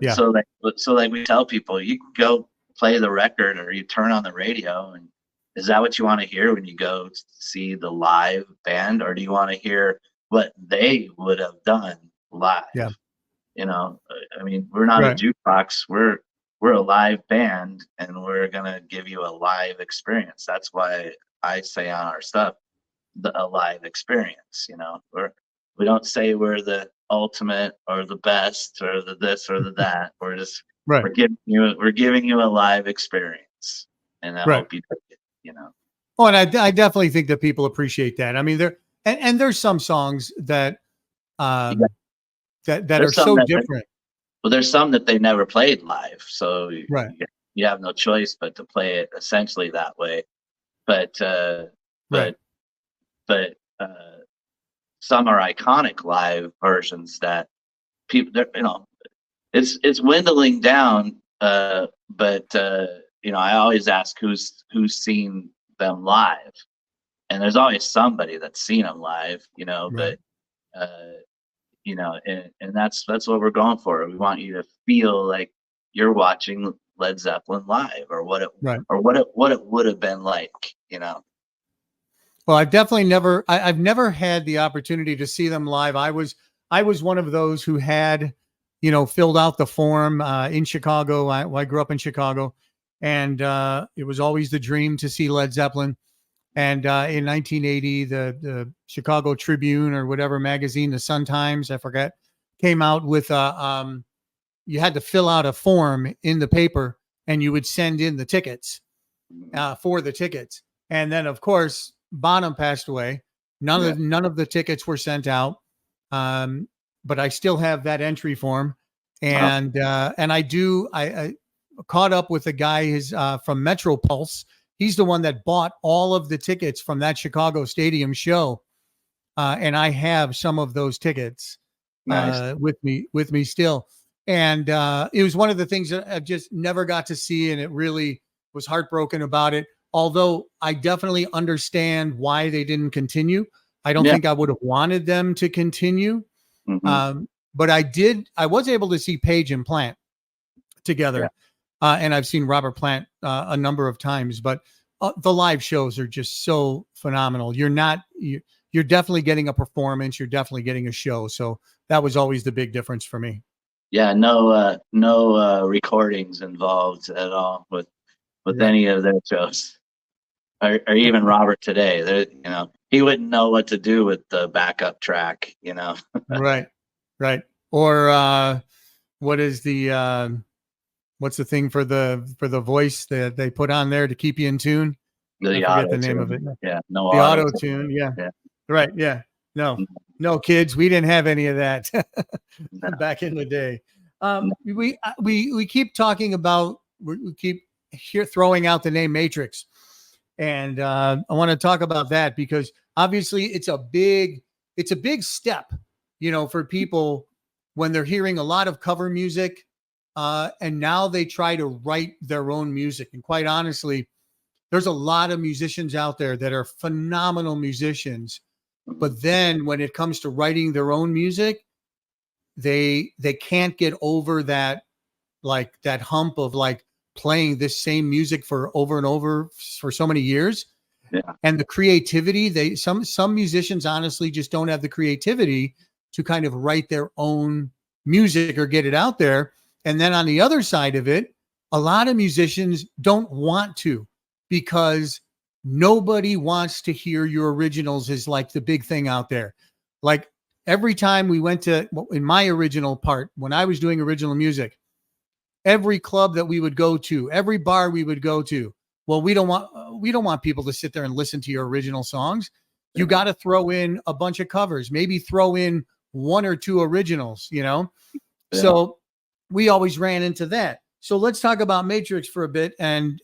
[SPEAKER 1] Yeah.
[SPEAKER 2] so like we tell people, you can go play the record or you turn on the radio, and is that what you want to hear when you go see the live band, or do you want to hear what they would have done live?
[SPEAKER 1] Yeah.
[SPEAKER 2] I mean, we're not a
[SPEAKER 1] Right.
[SPEAKER 2] jukebox. we're a live band and we're gonna give you a live experience. That's why I say on our stuff, a live experience. You know, we don't say we're the ultimate or the best or the this or the that.
[SPEAKER 1] Right.
[SPEAKER 2] We're giving you a live experience, and I
[SPEAKER 1] Right.
[SPEAKER 2] hope you take it. You know.
[SPEAKER 1] Oh, and I definitely think that people appreciate that. I mean, and there's some songs that
[SPEAKER 2] Yeah.
[SPEAKER 1] that are
[SPEAKER 2] There's some
[SPEAKER 1] so
[SPEAKER 2] that
[SPEAKER 1] different.
[SPEAKER 2] well, there's some that they never played live, so
[SPEAKER 1] Right.
[SPEAKER 2] you have no choice but to play it essentially that way. But
[SPEAKER 1] Right.
[SPEAKER 2] but but some are iconic live versions that people, you know, it's dwindling down. But you know, I always ask who's seen them live, and there's always somebody that's seen them live. You know,
[SPEAKER 1] Right.
[SPEAKER 2] but you know, and that's what we're going for. We want you to feel like you're watching Led Zeppelin live, or
[SPEAKER 1] Right.
[SPEAKER 2] what it would have been like. You know.
[SPEAKER 1] Well, I've definitely never, I've never had the opportunity to see them live. I was one of those who had, you know, filled out the form in Chicago. I grew up in Chicago, and it was always the dream to see Led Zeppelin. And in 1980, the Chicago Tribune or whatever magazine, the Sun Times, I forget, came out with you had to fill out a form in the paper, and you would send in the tickets for the tickets. And then, of course, Bonham passed away.
[SPEAKER 2] Yeah.
[SPEAKER 1] None of the tickets were sent out, but I still have that entry form,
[SPEAKER 2] Wow.
[SPEAKER 1] and I caught up with a guy who's from Metro Pulse. He's the one that bought all of the tickets from that Chicago Stadium show, and I have some of those tickets
[SPEAKER 2] Nice.
[SPEAKER 1] with me still. And it was one of the things that I've just never got to see, and it really was heartbroken about it. Although I definitely understand why they didn't continue. I don't
[SPEAKER 2] Yeah.
[SPEAKER 1] think I would have wanted them to continue.
[SPEAKER 2] Mm-hmm.
[SPEAKER 1] But I was able to see Page and Plant together. And I've seen Robert Plant a number of times, but the live shows are just so phenomenal. You're definitely getting a performance. You're definitely getting a show. So that was always the big difference for me.
[SPEAKER 2] Yeah, no recordings involved at all with
[SPEAKER 1] Right.
[SPEAKER 2] any of their shows, or even Robert today. You know, he wouldn't know what to do with the backup track. You know,
[SPEAKER 1] Right. Right. Or what is the what's the thing for the voice that they put on there to keep you in tune? I
[SPEAKER 2] the
[SPEAKER 1] forget
[SPEAKER 2] auto
[SPEAKER 1] the name of it.
[SPEAKER 2] tune. Yeah, no
[SPEAKER 1] The
[SPEAKER 2] auto
[SPEAKER 1] auto
[SPEAKER 2] tune.
[SPEAKER 1] tune. Yeah.
[SPEAKER 2] Yeah,
[SPEAKER 1] Right. Yeah. No, kids, we didn't have any of that
[SPEAKER 2] no,
[SPEAKER 1] back in the day.
[SPEAKER 2] no.
[SPEAKER 1] We keep talking about, we keep here throwing out the name Matrix. And I want to talk about that because obviously it's a big step, you know, for people when they're hearing a lot of cover music, and now they try to write their own music. And quite honestly, there's a lot of musicians out there that are phenomenal musicians, but then when it comes to writing their own music, they can't get over that, like that hump of like playing this same music for over and over for so many years.
[SPEAKER 2] Yeah,
[SPEAKER 1] And the creativity, some musicians honestly just don't have the creativity to kind of write their own music or get it out there. And then on the other side of it, a lot of musicians don't want to, because nobody wants to hear your originals is like the big thing out there. Like every time we went to, in my original part, when I was doing original music, every club that we would go to, every bar we would go to, well, we don't want people to sit there and listen to your original songs. You got to throw in a bunch of covers, maybe throw in one or two originals, you know?
[SPEAKER 2] yeah.
[SPEAKER 1] So we always ran into that. So let's talk about Matrix for a bit and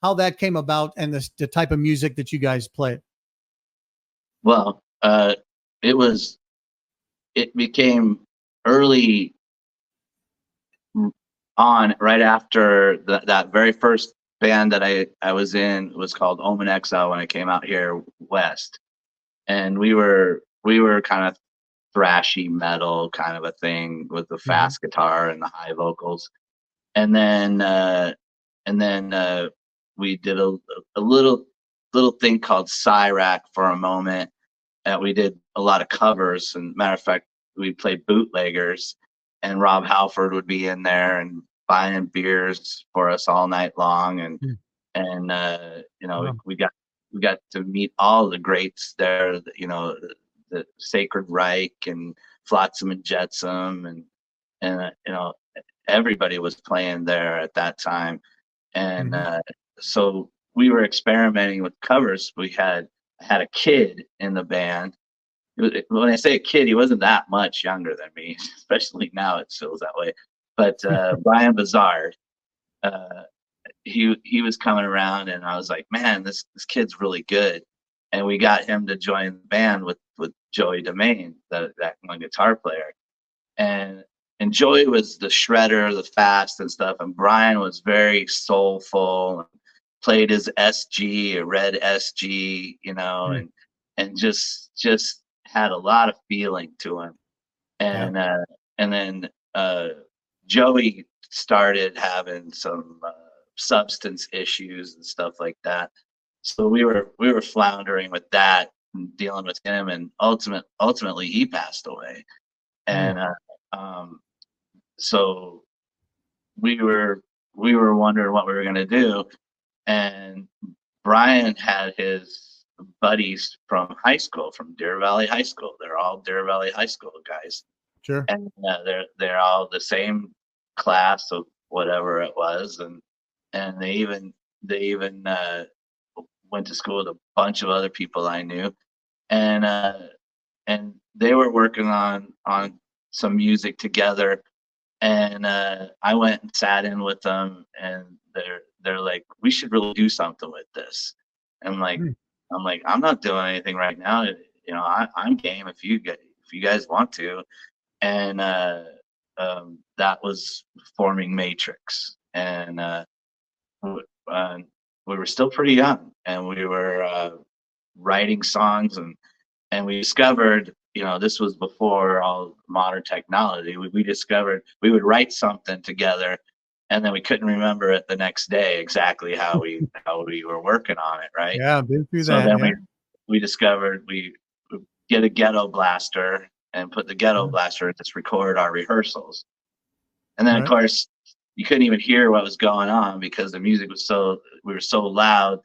[SPEAKER 1] how that came about and the type of music that you guys play.
[SPEAKER 2] Well, it became early on right after that very first band that I was in was called Omen Exile when I came out here west, and we were kind of thrashy metal kind of a thing with the
[SPEAKER 1] Mhm.
[SPEAKER 2] fast guitar and the high vocals, and then we did a little thing called Cyrac for a moment, and we did a lot of covers. And matter of fact, we played bootleggers, and Rob Halford would be in there, and buying beers for us all night long, and
[SPEAKER 1] Mm.
[SPEAKER 2] you know,
[SPEAKER 1] Wow.
[SPEAKER 2] we got to meet all the greats there. You know, the Sacred Reich and Flotsam and Jetsam, and you know, everybody was playing there at that time, and
[SPEAKER 1] Mhm.
[SPEAKER 2] so we were experimenting with covers. I had a kid in the band. When I say a kid, he wasn't that much younger than me, especially now it feels that way. But Brian Bazard, uh, he was coming around, and I was like, man, this kid's really good, and we got him to join the band with Joey Domain, that one guitar player, and Joey was the shredder, the fast and stuff, and Brian was very soulful, played his SG, a red SG, you know,
[SPEAKER 1] Mm.
[SPEAKER 2] and just had a lot of feeling to him,
[SPEAKER 1] Yeah.
[SPEAKER 2] and then Joey started having some substance issues and stuff like that. So we were floundering with that and dealing with him, and ultimately he passed away.
[SPEAKER 1] Mm.
[SPEAKER 2] And so we were we were wondering what we were gonna do, and Brian had his buddies from high school, from Deer Valley High School. They're all Deer Valley High School guys,
[SPEAKER 1] Sure.
[SPEAKER 2] and they're all the same class of whatever it was, and they even went to school with a bunch of other people I knew, and they were working on some music together, and I went and sat in with them, and they're like, we should really do something with this. I'm like,
[SPEAKER 1] Mm.
[SPEAKER 2] I'm not doing anything right now. You know, I'm game if you guys want to, and that was forming Matrix, and w- uh, we were still pretty young, and we were writing songs, and we discovered, you know, this was before all modern technology. We discovered we would write something together, and then we couldn't remember it the next day exactly how we were working on it, right?
[SPEAKER 1] Yeah, been through
[SPEAKER 2] So
[SPEAKER 1] that.
[SPEAKER 2] then
[SPEAKER 1] Yeah.
[SPEAKER 2] we discovered we get a ghetto blaster and put the ghetto
[SPEAKER 1] Yeah.
[SPEAKER 2] blaster and just record our rehearsals. And then of
[SPEAKER 1] Right.
[SPEAKER 2] course you couldn't even hear what was going on because the music was we were so loud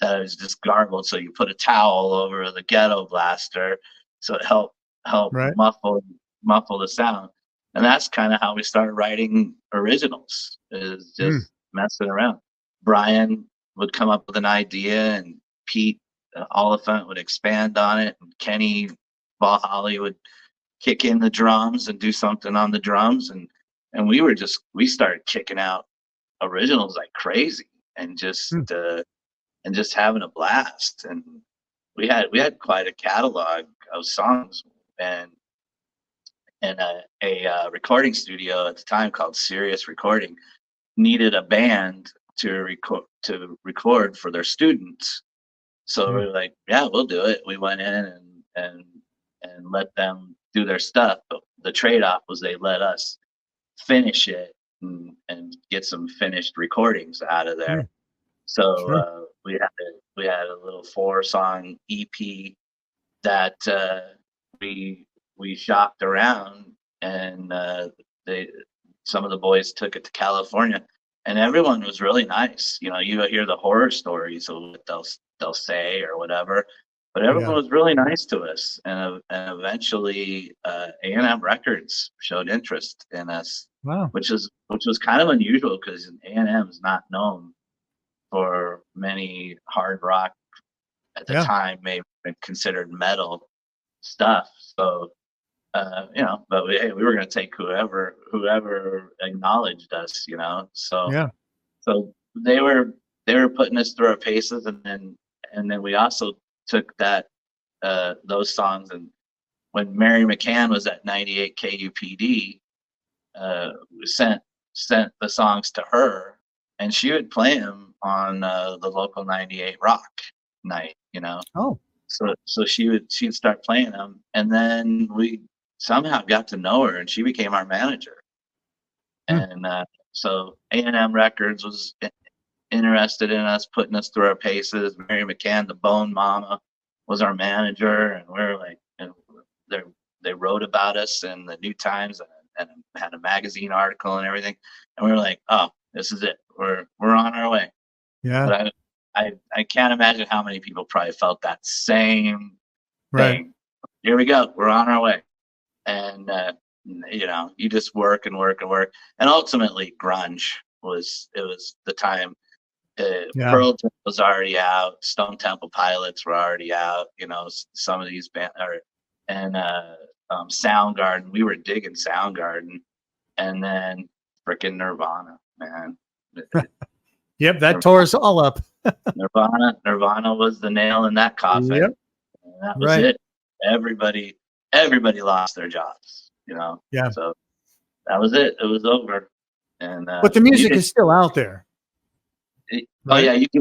[SPEAKER 2] that it was just garbled. So you put a towel over the ghetto blaster so it helped
[SPEAKER 1] Right.
[SPEAKER 2] muffle the sound. And that's kind of how we started writing originals, is
[SPEAKER 1] Mm.
[SPEAKER 2] just messing around. Brian would come up with an idea, and Pete Oliphant would expand on it, and Kenny Valhalla would kick in the drums and do something on the drums, and we started kicking out originals like crazy,
[SPEAKER 1] Mm.
[SPEAKER 2] and just having a blast, and we had quite a catalog of songs, and a recording studio at the time called Sirius Recording needed a band to record for their students. So we
[SPEAKER 1] Mm.
[SPEAKER 2] were like, yeah, we'll do it. We went in and let them do their stuff. But the trade off was they let us finish it and get some finished recordings out of there.
[SPEAKER 1] Mm.
[SPEAKER 2] So
[SPEAKER 1] Sure.
[SPEAKER 2] we had a little 4-song EP that we shopped around, and they some of the boys took it to California, and everyone was really nice. You know, you hear the horror stories of what they'll say or whatever, but everyone
[SPEAKER 1] Yeah.
[SPEAKER 2] was really nice to us, and eventually A&M Records showed interest in us,
[SPEAKER 1] Wow.
[SPEAKER 2] which was kind of unusual because A&M is not known for many hard rock at the
[SPEAKER 1] Yeah.
[SPEAKER 2] time, may have been considered metal stuff. So you know, but hey, we were going to take whoever acknowledged us, you know. So
[SPEAKER 1] Yeah.
[SPEAKER 2] so they were putting us through our paces, and then we also took that those songs, and when Mary McCann was at 98 KUPD, we sent the songs to her, and she would play them on the local 98 rock night, you know.
[SPEAKER 1] Oh.
[SPEAKER 2] So she'd start playing them, and then we somehow got to know her, and she became our manager.
[SPEAKER 1] Mm.
[SPEAKER 2] And so A&M Records was interested in us, putting us through our paces. Mary McCann, the Bone Mama, was our manager, and we were like, and they they wrote about us in the New Times and had a magazine article and everything, and we were like, oh, this is it. We're on our way.
[SPEAKER 1] Yeah.
[SPEAKER 2] But I can't imagine how many people probably felt that same
[SPEAKER 1] Right.
[SPEAKER 2] thing. Here we go. We're on our way. And, you know, you just work and work and work. And ultimately, grunge was the time.
[SPEAKER 1] Yeah.
[SPEAKER 2] Pearl Jam was already out. Stone Temple Pilots were already out. You know, some of these bands and Soundgarden. We were digging Soundgarden, and then freaking Nirvana, man.
[SPEAKER 1] Yep. That tore us all up.
[SPEAKER 2] Nirvana was the nail in that coffin.
[SPEAKER 1] Yep.
[SPEAKER 2] And that was
[SPEAKER 1] Right.
[SPEAKER 2] it. Everybody lost their jobs. You know.
[SPEAKER 1] Yeah.
[SPEAKER 2] So that was it. It was over. And
[SPEAKER 1] But the music is still out there.
[SPEAKER 2] Oh
[SPEAKER 1] right?
[SPEAKER 2] yeah,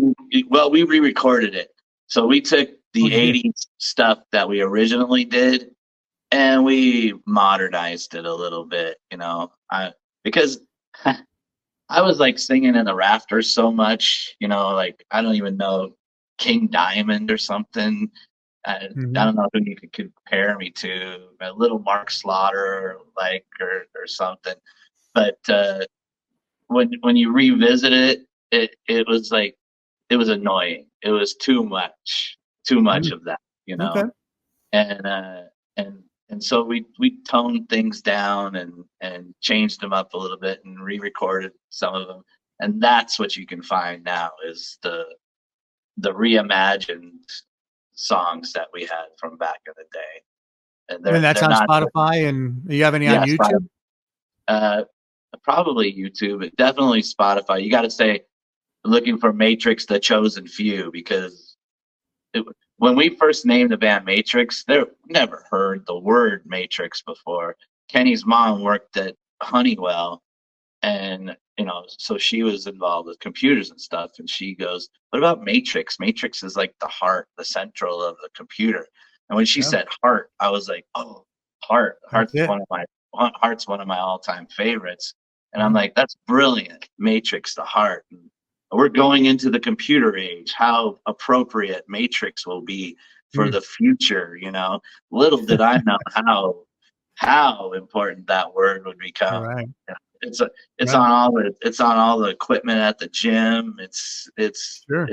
[SPEAKER 2] well, we re-recorded it. So we took the
[SPEAKER 1] Oh, you did.
[SPEAKER 2] 80s stuff that we originally did and we modernized it a little bit, you know. Because I was like singing in the rafters so much, you know, like I don't even know, King Diamond or something. I
[SPEAKER 1] Mhm.
[SPEAKER 2] don't know who you could compare me to, a little Mark Slaughter, like, or something. But when you revisit it, it was like, it was annoying. It was too much
[SPEAKER 1] Mm.
[SPEAKER 2] of that, you
[SPEAKER 1] Okay.
[SPEAKER 2] know. And and so we toned things down and changed them up a little bit and re-recorded some of them. And that's what you can find now is the reimagined songs that we had from back in the day. And
[SPEAKER 1] And that's
[SPEAKER 2] they're
[SPEAKER 1] on
[SPEAKER 2] not,
[SPEAKER 1] Spotify. And you have any on
[SPEAKER 2] yeah,
[SPEAKER 1] YouTube?
[SPEAKER 2] uh, probably YouTube, but definitely Spotify. You got to say looking for Matrix: The Chosen Few, because it, when we first named the band Matrix, they never heard the word Matrix before. Kenny's mom worked at Honeywell, and you know, so she was involved with computers and stuff. And she goes, "What about Matrix? Matrix is like the heart, the central of the computer." And when she
[SPEAKER 1] Yeah.
[SPEAKER 2] said heart, I was like, "Oh, heart!
[SPEAKER 1] That's it.
[SPEAKER 2] Heart's one of my all-time favorites." And I'm
[SPEAKER 1] Mhm.
[SPEAKER 2] like, "That's brilliant, Matrix, the heart." And we're going into the computer age. How appropriate Matrix will be for
[SPEAKER 1] Mm.
[SPEAKER 2] the future, you know. Little did I know how important that word would become.
[SPEAKER 1] Right.
[SPEAKER 2] It's a,
[SPEAKER 1] Yeah.
[SPEAKER 2] it's on all the equipment at the gym.
[SPEAKER 1] Sure.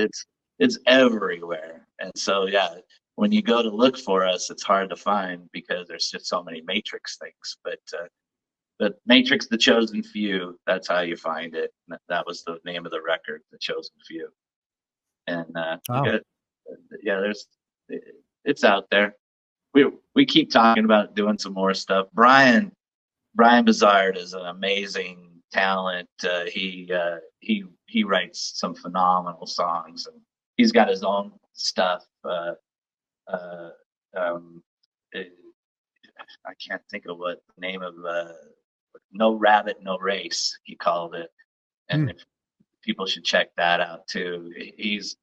[SPEAKER 2] It's everywhere. And so yeah, when you go to look for us, it's hard to find because there's just so many Matrix things. But Matrix: The Chosen Few, that's how you find it. That was the name of the record, The Chosen Few. And we
[SPEAKER 1] Wow.
[SPEAKER 2] got, yeah, it's out there. We keep talking about doing some more stuff. Brian Bizard is an amazing talent. He writes some phenomenal songs, and he's got his own stuff. Uh, um, it, I can't think of what the name of No Rabbit, No Race, he called it. And
[SPEAKER 1] Mm.
[SPEAKER 2] if people should check that out too. He's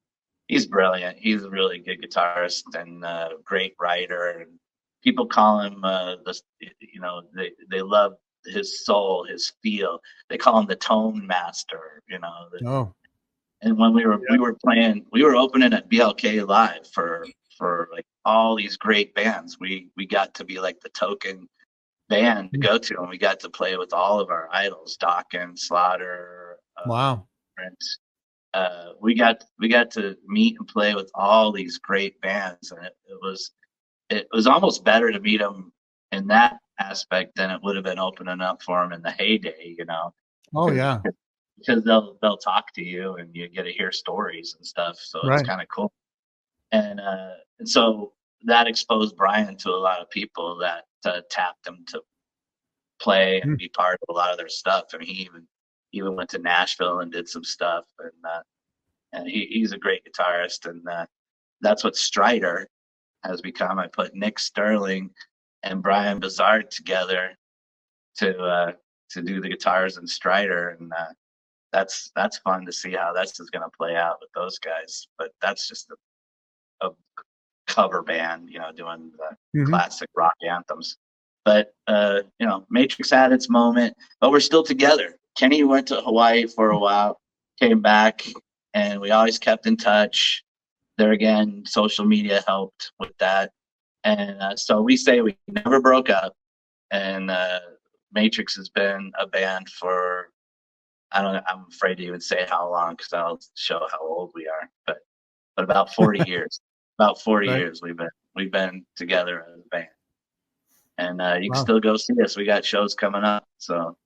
[SPEAKER 2] brilliant. He's a really good guitarist and great writer. And people call him you know, they love his soul, his feel. They call him the tone master. You know,
[SPEAKER 1] Oh,
[SPEAKER 2] and when
[SPEAKER 1] yeah.
[SPEAKER 2] we were opening at BLK Live for like all these great bands. We got to be like the token band to
[SPEAKER 1] Mm.
[SPEAKER 2] go to, and we got to play with all of our idols, Dokken, Slaughter,
[SPEAKER 1] Wow.
[SPEAKER 2] Prince. We got to meet and play with all these great bands, and it was almost better to meet them in that aspect than it would have been opening up for them in the heyday, you know,
[SPEAKER 1] Oh,
[SPEAKER 2] because
[SPEAKER 1] yeah.
[SPEAKER 2] they'll talk to you and you get to hear stories and stuff, so it's
[SPEAKER 1] Right.
[SPEAKER 2] kind of cool. And so that exposed Brian to a lot of people that tapped him to play and
[SPEAKER 1] Mm.
[SPEAKER 2] be part of a lot of their stuff. I mean, he even went to Nashville and did some stuff, and he's a great guitarist, and that's what Strider has become. I put Nick Sterling and Brian Bizard together to do the guitars and Strider, and that's fun to see how that's just going to play out with those guys. But that's just a cover band, you know, doing the
[SPEAKER 1] Mhm.
[SPEAKER 2] classic rock anthems. But you know, Matrix had its moment, but we're still together. Kenny went to Hawaii for a while, came back, and we always kept in touch. There again, social media helped with that, and so we say we never broke up, and Matrix has been a band for, I'm afraid to even say how long because that'll show how old we are. But about 40 years. About 40
[SPEAKER 1] Right.
[SPEAKER 2] years we've been together as a band. And you can
[SPEAKER 1] Wow.
[SPEAKER 2] still go see us. We got shows coming up, so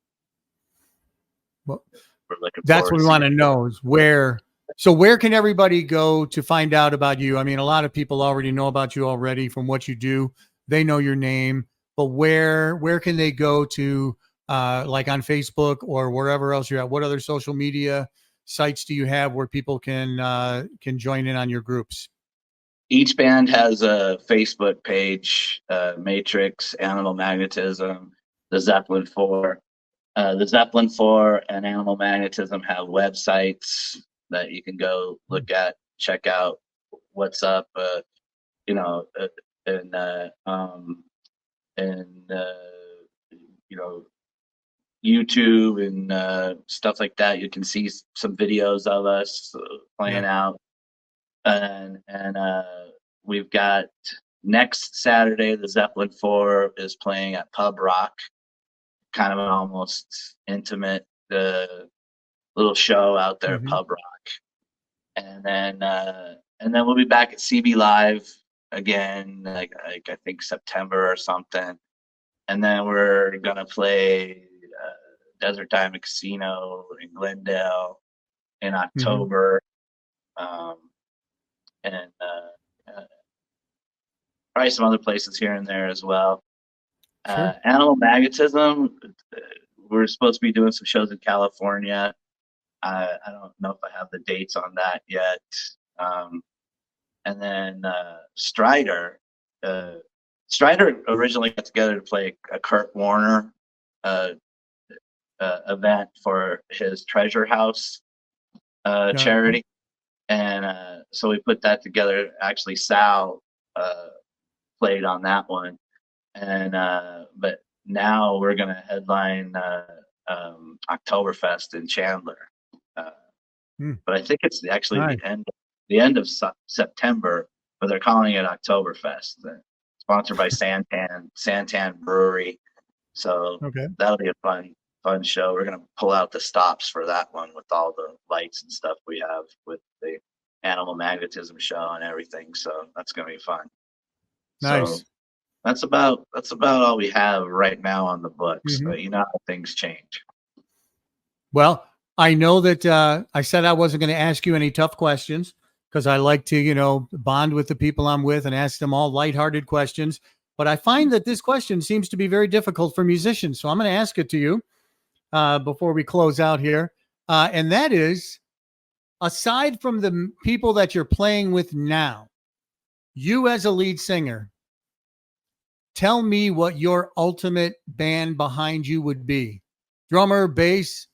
[SPEAKER 1] Well,
[SPEAKER 2] we're looking
[SPEAKER 1] that's
[SPEAKER 2] forward
[SPEAKER 1] what
[SPEAKER 2] to
[SPEAKER 1] we want
[SPEAKER 2] seeing
[SPEAKER 1] to
[SPEAKER 2] you.
[SPEAKER 1] know is where. So where can everybody go to find out about you? I mean, a lot of people already know about you already from what you do. They know your name, but where can they go to, like on Facebook or wherever else you're at? What other social media sites do you have where people can join in on your groups?
[SPEAKER 2] Each band has a Facebook page, Matrix, Animal Magnetism, the Zeppelin 4. The Zeppelin 4 and Animal Magnetism have websites that you can go look at, check out what's up, you know, and and you know, YouTube and stuff like that. You can see some videos of us
[SPEAKER 1] Yeah.
[SPEAKER 2] playing out, and we've got next Saturday. The Zeppelin 4 is playing at Pub Rock, kind of an almost intimate little show out there at
[SPEAKER 1] Mm-hmm.
[SPEAKER 2] Pub Rock, and then we'll be back at CB Live again, like I think September or something, and then we're gonna play Desert Diamond Casino in Glendale in
[SPEAKER 1] Mm-hmm.
[SPEAKER 2] October, um, and probably some other places here and there as well.
[SPEAKER 1] Sure.
[SPEAKER 2] Animal Magnetism, we're supposed to be doing some shows in California. I don't know if I have the dates on that yet. And then Strider. Strider originally got together to play a Kurt Warner uh, event for his Treasure House charity. And so we put that together. Actually, Sal played on that one. And but now we're going to headline Oktoberfest in Chandler. Uh, but I think it's actually
[SPEAKER 1] Nice.
[SPEAKER 2] the end of September, but they're calling it Oktoberfest. Sponsored by Santan Brewery. So
[SPEAKER 1] Okay.
[SPEAKER 2] that'll be a fun show. We're gonna pull out the stops for that one with all the lights and stuff we have with the Animal Magnetism show and everything. So that's gonna be fun. So
[SPEAKER 1] Nice.
[SPEAKER 2] that's about all we have right now on the books.
[SPEAKER 1] Mm-hmm.
[SPEAKER 2] But you know how things change.
[SPEAKER 1] Well, I know that I said I wasn't going to ask you any tough questions because I like to, bond with the people I'm with and ask them all lighthearted questions. But I find that this question seems to be very difficult for musicians. So I'm going to ask it to you before we close out here. And that is, aside from the people that you're playing with now, you as a lead singer, tell me what your ultimate band behind you would be. Drummer, bass,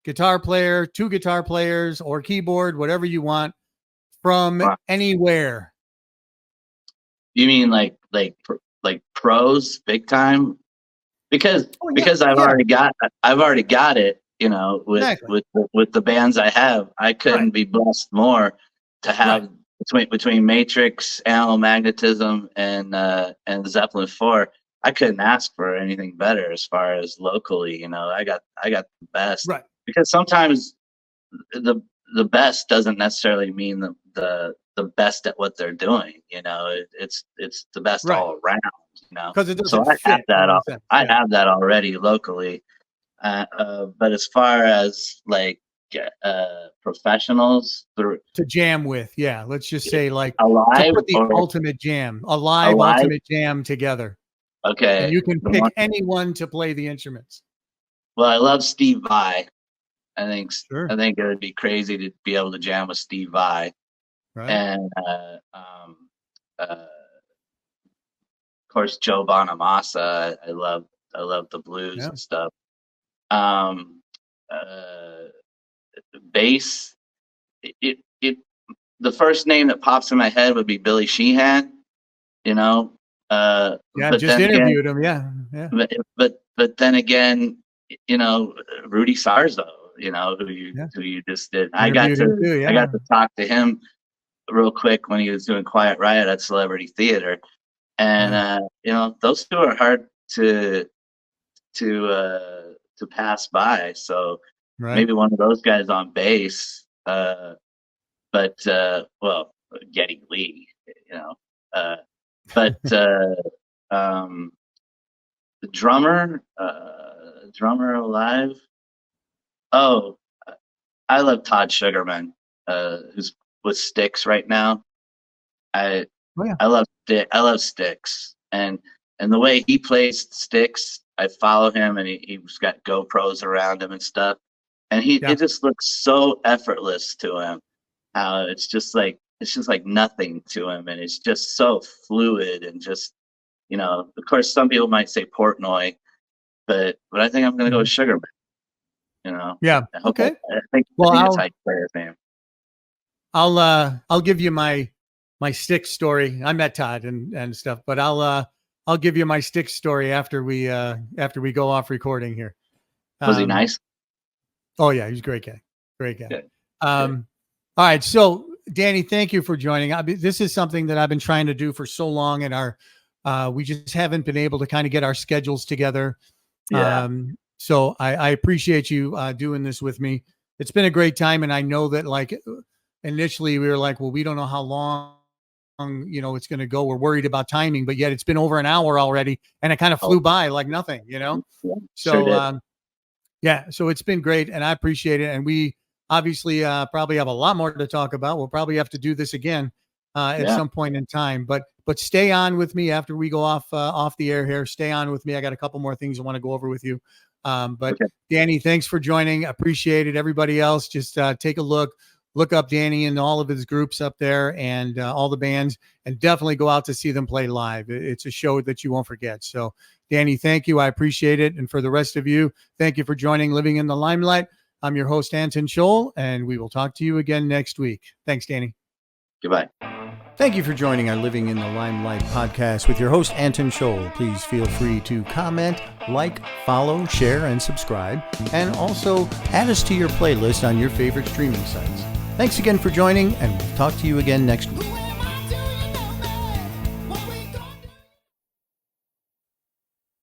[SPEAKER 1] guitar player, two guitar players, or keyboard, whatever you want, from
[SPEAKER 2] Wow.
[SPEAKER 1] anywhere.
[SPEAKER 2] You mean like pros, big time? Because I've already got it.
[SPEAKER 1] Exactly.
[SPEAKER 2] With the bands I have, I couldn't
[SPEAKER 1] Right.
[SPEAKER 2] be blessed more to
[SPEAKER 1] Right.
[SPEAKER 2] have between Matrix, Animal Magnetism, and Zeppelin 4. I couldn't ask for anything better as far as locally. I got the best.
[SPEAKER 1] Right.
[SPEAKER 2] Because sometimes the best doesn't necessarily mean the best at what they're doing. It's the best
[SPEAKER 1] Right.
[SPEAKER 2] all around.
[SPEAKER 1] Because it
[SPEAKER 2] So
[SPEAKER 1] doesn't fit in a sense.
[SPEAKER 2] I
[SPEAKER 1] Yeah.
[SPEAKER 2] have that already locally. But as far as like professionals through
[SPEAKER 1] To jam with. Yeah. Let's just say like to
[SPEAKER 2] alive
[SPEAKER 1] put the
[SPEAKER 2] or
[SPEAKER 1] ultimate jam, a live
[SPEAKER 2] alive,
[SPEAKER 1] ultimate jam together. And
[SPEAKER 2] okay.
[SPEAKER 1] you can
[SPEAKER 2] The
[SPEAKER 1] pick
[SPEAKER 2] one,
[SPEAKER 1] anyone to play the instruments.
[SPEAKER 2] well, I love Steve Vai. I think
[SPEAKER 1] Sure.
[SPEAKER 2] it would be crazy to be able to jam with Steve Vai,
[SPEAKER 1] Right.
[SPEAKER 2] and of course Joe Bonamassa. I love the blues
[SPEAKER 1] Yeah.
[SPEAKER 2] and stuff. Um, uh, Bass. It the first name that pops in my head would be Billy Sheehan. You know,
[SPEAKER 1] Yeah.
[SPEAKER 2] but
[SPEAKER 1] Just
[SPEAKER 2] then again,
[SPEAKER 1] interviewed him. Yeah. Yeah.
[SPEAKER 2] but then again, Rudy Sarzo.
[SPEAKER 1] Yeah.
[SPEAKER 2] Who you just did.
[SPEAKER 1] Interviewed him too.
[SPEAKER 2] I
[SPEAKER 1] Yeah.
[SPEAKER 2] got to talk to him real quick when he was doing Quiet Riot at Celebrity Theater, and
[SPEAKER 1] Yeah.
[SPEAKER 2] those two are hard to to pass by. So
[SPEAKER 1] Right.
[SPEAKER 2] maybe one of those guys on bass. Well, Geddy Lee, you know. But the drummer alive. Oh, I love Todd Sugarman, who's with Styx right now. I
[SPEAKER 1] Oh yeah.
[SPEAKER 2] I love Styx, and the way he plays Styx, I follow him, and he's got GoPros around him and stuff, and
[SPEAKER 1] Yeah.
[SPEAKER 2] it just looks so effortless to him. How it's just like nothing to him, and it's just so fluid and just Of course, some people might say Portnoy, but I think I'm gonna go with
[SPEAKER 1] Mhm.
[SPEAKER 2] Sugarman. You know,
[SPEAKER 1] Yeah. Okay.
[SPEAKER 2] I
[SPEAKER 1] Well,
[SPEAKER 2] think that's how you play his name.
[SPEAKER 1] I'll give you my stick story. I met Todd and stuff, but I'll give you my stick story after we go off recording here.
[SPEAKER 2] Was he
[SPEAKER 1] Um,
[SPEAKER 2] nice?
[SPEAKER 1] oh yeah, he's a great guy. Great guy.
[SPEAKER 2] Good.
[SPEAKER 1] All right. So Danny, thank you for joining. This is something that I've been trying to do for so long, and we just haven't been able to kind of get our schedules together.
[SPEAKER 2] Yeah.
[SPEAKER 1] So I appreciate you doing this with me. It's been a great time, and I know that like initially we were like, well, we don't know how long it's going to go. We're worried about timing, but yet it's been over an hour already, and it kind of
[SPEAKER 2] Oh,
[SPEAKER 1] flew by like nothing.
[SPEAKER 2] yeah, sure
[SPEAKER 1] So
[SPEAKER 2] did.
[SPEAKER 1] yeah, so it's been great, and I appreciate it. And we obviously probably have a lot more to talk about. We'll probably have to do this again at
[SPEAKER 2] Yeah.
[SPEAKER 1] some point in time. But stay on with me after we go off the air here. Stay on with me. I got a couple more things I want to go over with you. But
[SPEAKER 2] Okay.
[SPEAKER 1] Danny, thanks for joining. Appreciate it. Everybody else, just take a look up Danny and all of his groups up there and all the bands, and definitely go out to see them play live. It's a show that you won't forget. So Danny, thank you. I appreciate it. And for the rest of you, thank you for joining Living in the Limelight. I'm your host, Anton Scholl, and we will talk to you again next week. Thanks, Danny.
[SPEAKER 2] Goodbye.
[SPEAKER 1] Thank you for joining our Living in the Limelight podcast with your host, Anton Scholl. Please feel free to comment, like, follow, share, and subscribe, and also add us to your playlist on your favorite streaming sites. Thanks again for joining, and we'll talk to you again next week.